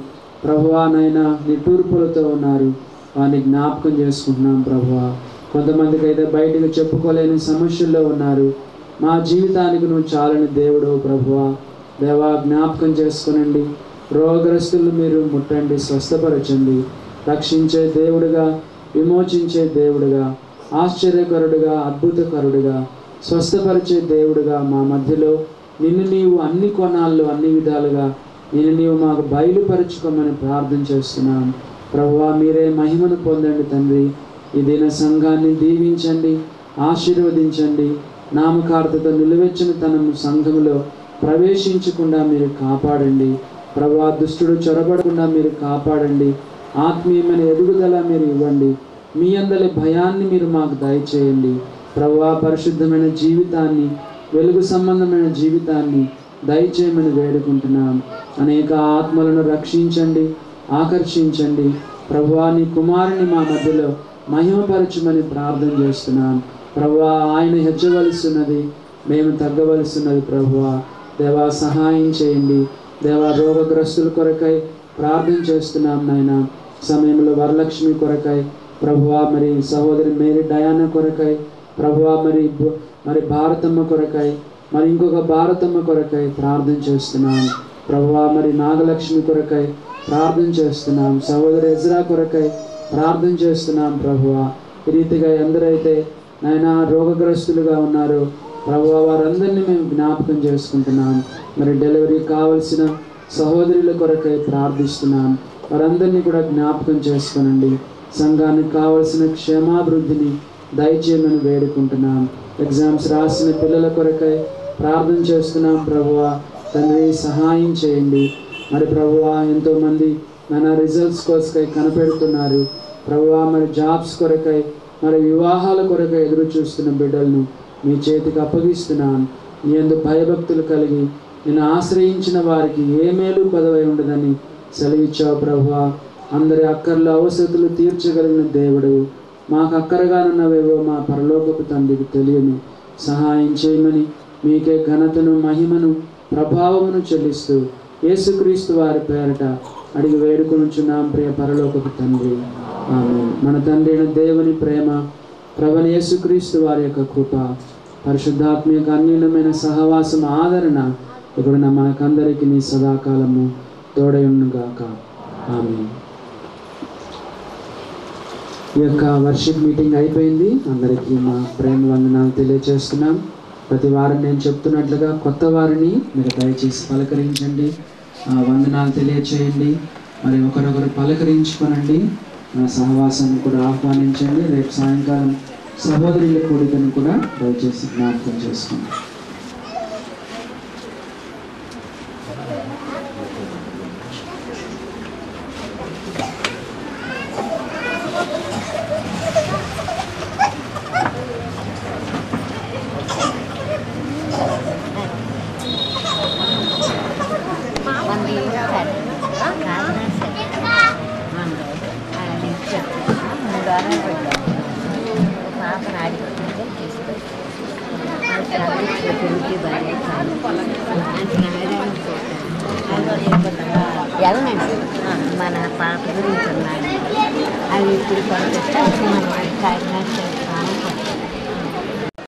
ప్రభువా. నాయన నిట్టూర్పులతో ఉన్నారు, వారిని జ్ఞాపకం చేసుకుంటున్నాం ప్రభువా. కొంతమందికి అయితే బయటకు చెప్పుకోలేని సమస్యల్లో ఉన్నారు. మా జీవితానికి నువ్వు చాలని దేవుడు ప్రభువా. దేవా, జ్ఞాపకం చేసుకునండి. రోగగ్రస్తులు మీరు ముట్టండి, స్వస్థపరచండి. రక్షించే దేవుడుగా, విమోచించే దేవుడుగా, ఆశ్చర్యకరుడుగా, అద్భుతకరుడుగా, స్వస్థపరిచే దేవుడుగా మా మధ్యలో నిన్ను నీవు అన్ని కోణాల్లో అన్ని విధాలుగా నిన్ను నీవు మాకు బయలుపరుచుకోమని ప్రార్థన చేస్తున్నాం. ప్రభువా, మీరే మహిమను పొందండి తండ్రి. ఈ దిన సంఘాన్ని దీవించండి, ఆశీర్వదించండి. నామకార్థత నిలువెచ్చిన తనము సంఘములో ప్రవేశించకుండా మీరు కాపాడండి. ప్రభువా, దుష్టుడు చొరబడకుండా మీరు కాపాడండి. ఆత్మీయమైన ఎదుగుదల మీరు ఇవ్వండి. మీ అందరి భయాన్ని మీరు మాకు దయచేయండి. ప్రభువా, పరిశుద్ధమైన జీవితాన్ని, వెలుగు సంబంధమైన జీవితాన్ని దయచేయమని వేడుకుంటున్నాం. అనేక ఆత్మలను రక్షించండి, ఆకర్షించండి. ప్రభువా, నీ కుమారుని మా మధ్యలో మహిమపరచమని ప్రార్థన చేస్తున్నాం. ప్రభువా, ఆయన హెచ్చవలసినది, మేము తగ్గవలసినది. ప్రభువా, దేవా సహాయం చేయండి. దేవా, రోగగ్రస్తుల కొరకై ప్రార్థన చేస్తున్నాం నాయన. సమయంలో వరలక్ష్మి కొరకై ప్రభువా, మరి సహోదరి మేరీ డయానా కొరకై ప్రభువా, మరి భారతమ్మ కొరకై, మరి ఇంకొక భారతమ్మ కొరకై ప్రార్థన చేస్తున్నాం. ప్రభువా, మరి నాగలక్ష్మి కొరకై ప్రార్థన చేస్తున్నాం. సహోదరి ఎజ్రా కొరకై ప్రార్థన చేస్తున్నాం. ప్రభువా, ఈ రీతిగా ఎందరైతే నాయన రోగగ్రస్తులుగా ఉన్నారో ప్రభువా, వారందరినీ మేము జ్ఞాపకం చేసుకుంటున్నాం. మరి డెలివరీ కావలసిన సహోదరుల కొరకై ప్రార్థిస్తున్నాం. వారందరినీ కూడా జ్ఞాపకం చేసుకోనండి. సంఘానికి కావలసిన క్షేమాభివృద్ధిని దయచేయమని వేడుకుంటున్నాం. ఎగ్జామ్స్ రాసిన పిల్లల కొరకై ప్రార్థన చేస్తున్నాం. ప్రభువా, తండ్రి సహాయం చేయండి. మరి ప్రభువా, ఎంతోమంది మన రిజల్ట్స్ కోసకై కనిపెడుతున్నారు. ప్రభువా, మరి జాబ్స్ కొరకై, మరి వివాహాల కొరకై ఎదురు చూస్తున్న బిడ్డలను మీ చేతికి అప్పగిస్తున్నాను. నీ యందు భయభక్తులు కలిగి నేను ఆశ్రయించిన వారికి ఏ మేలు పదవై ఉండదని సెలవిచ్చావు. ప్రభువా, అందరి అక్కర్ల అవసరతలు తీర్చగలిగిన దేవుడు, మాకు అక్కరగానున్నవేవో మా పరలోకపు తండ్రికి తెలియను. సహాయం చేయమని మీకే ఘనతను, మహిమను, ప్రభావమును చెల్లిస్తూ యేసుక్రీస్తు వారి పేరట అడిగి వేడుకొనుచున్నాం. ప్రియ పరలోకపు తండ్రి, ఆమేన్. మన తండ్రి అయిన దేవుని ప్రేమ, ప్రభువైన యేసుక్రీస్తు వారి యొక్క కృప, పరిశుద్ధాత్మ యొక్క అన్యూనమైన సహవాసం, ఆదరణ ఇప్పుడున్న మనకందరికీ నీ సదాకాలము తోడయుండుగాక. ఆమేన్. ఈ యొక్క వర్షిప్ మీటింగ్ అయిపోయింది. అందరికీ మా ప్రేమ వందనాలు తెలియజేస్తున్నాం. ప్రతి వారం నేను చెప్తున్నట్లుగా కొత్త వారిని మీరు దయచేసి పలకరించండి, వందనాలు తెలియచేయండి. మరి ఒకరొకరు పలకరించుకోనండి. సహవాసాన్ని కూడా ఆహ్వానించండి. రేపు సాయంకాలం సహోదరుల కూడికను కూడా దయచేసి జ్ఞాపకం చేసుకోండి. మన పాప గురించి ఉన్నాయి అవి ఇప్పుడు పంపిస్తే మనం కాకినాడ చేస్తాము.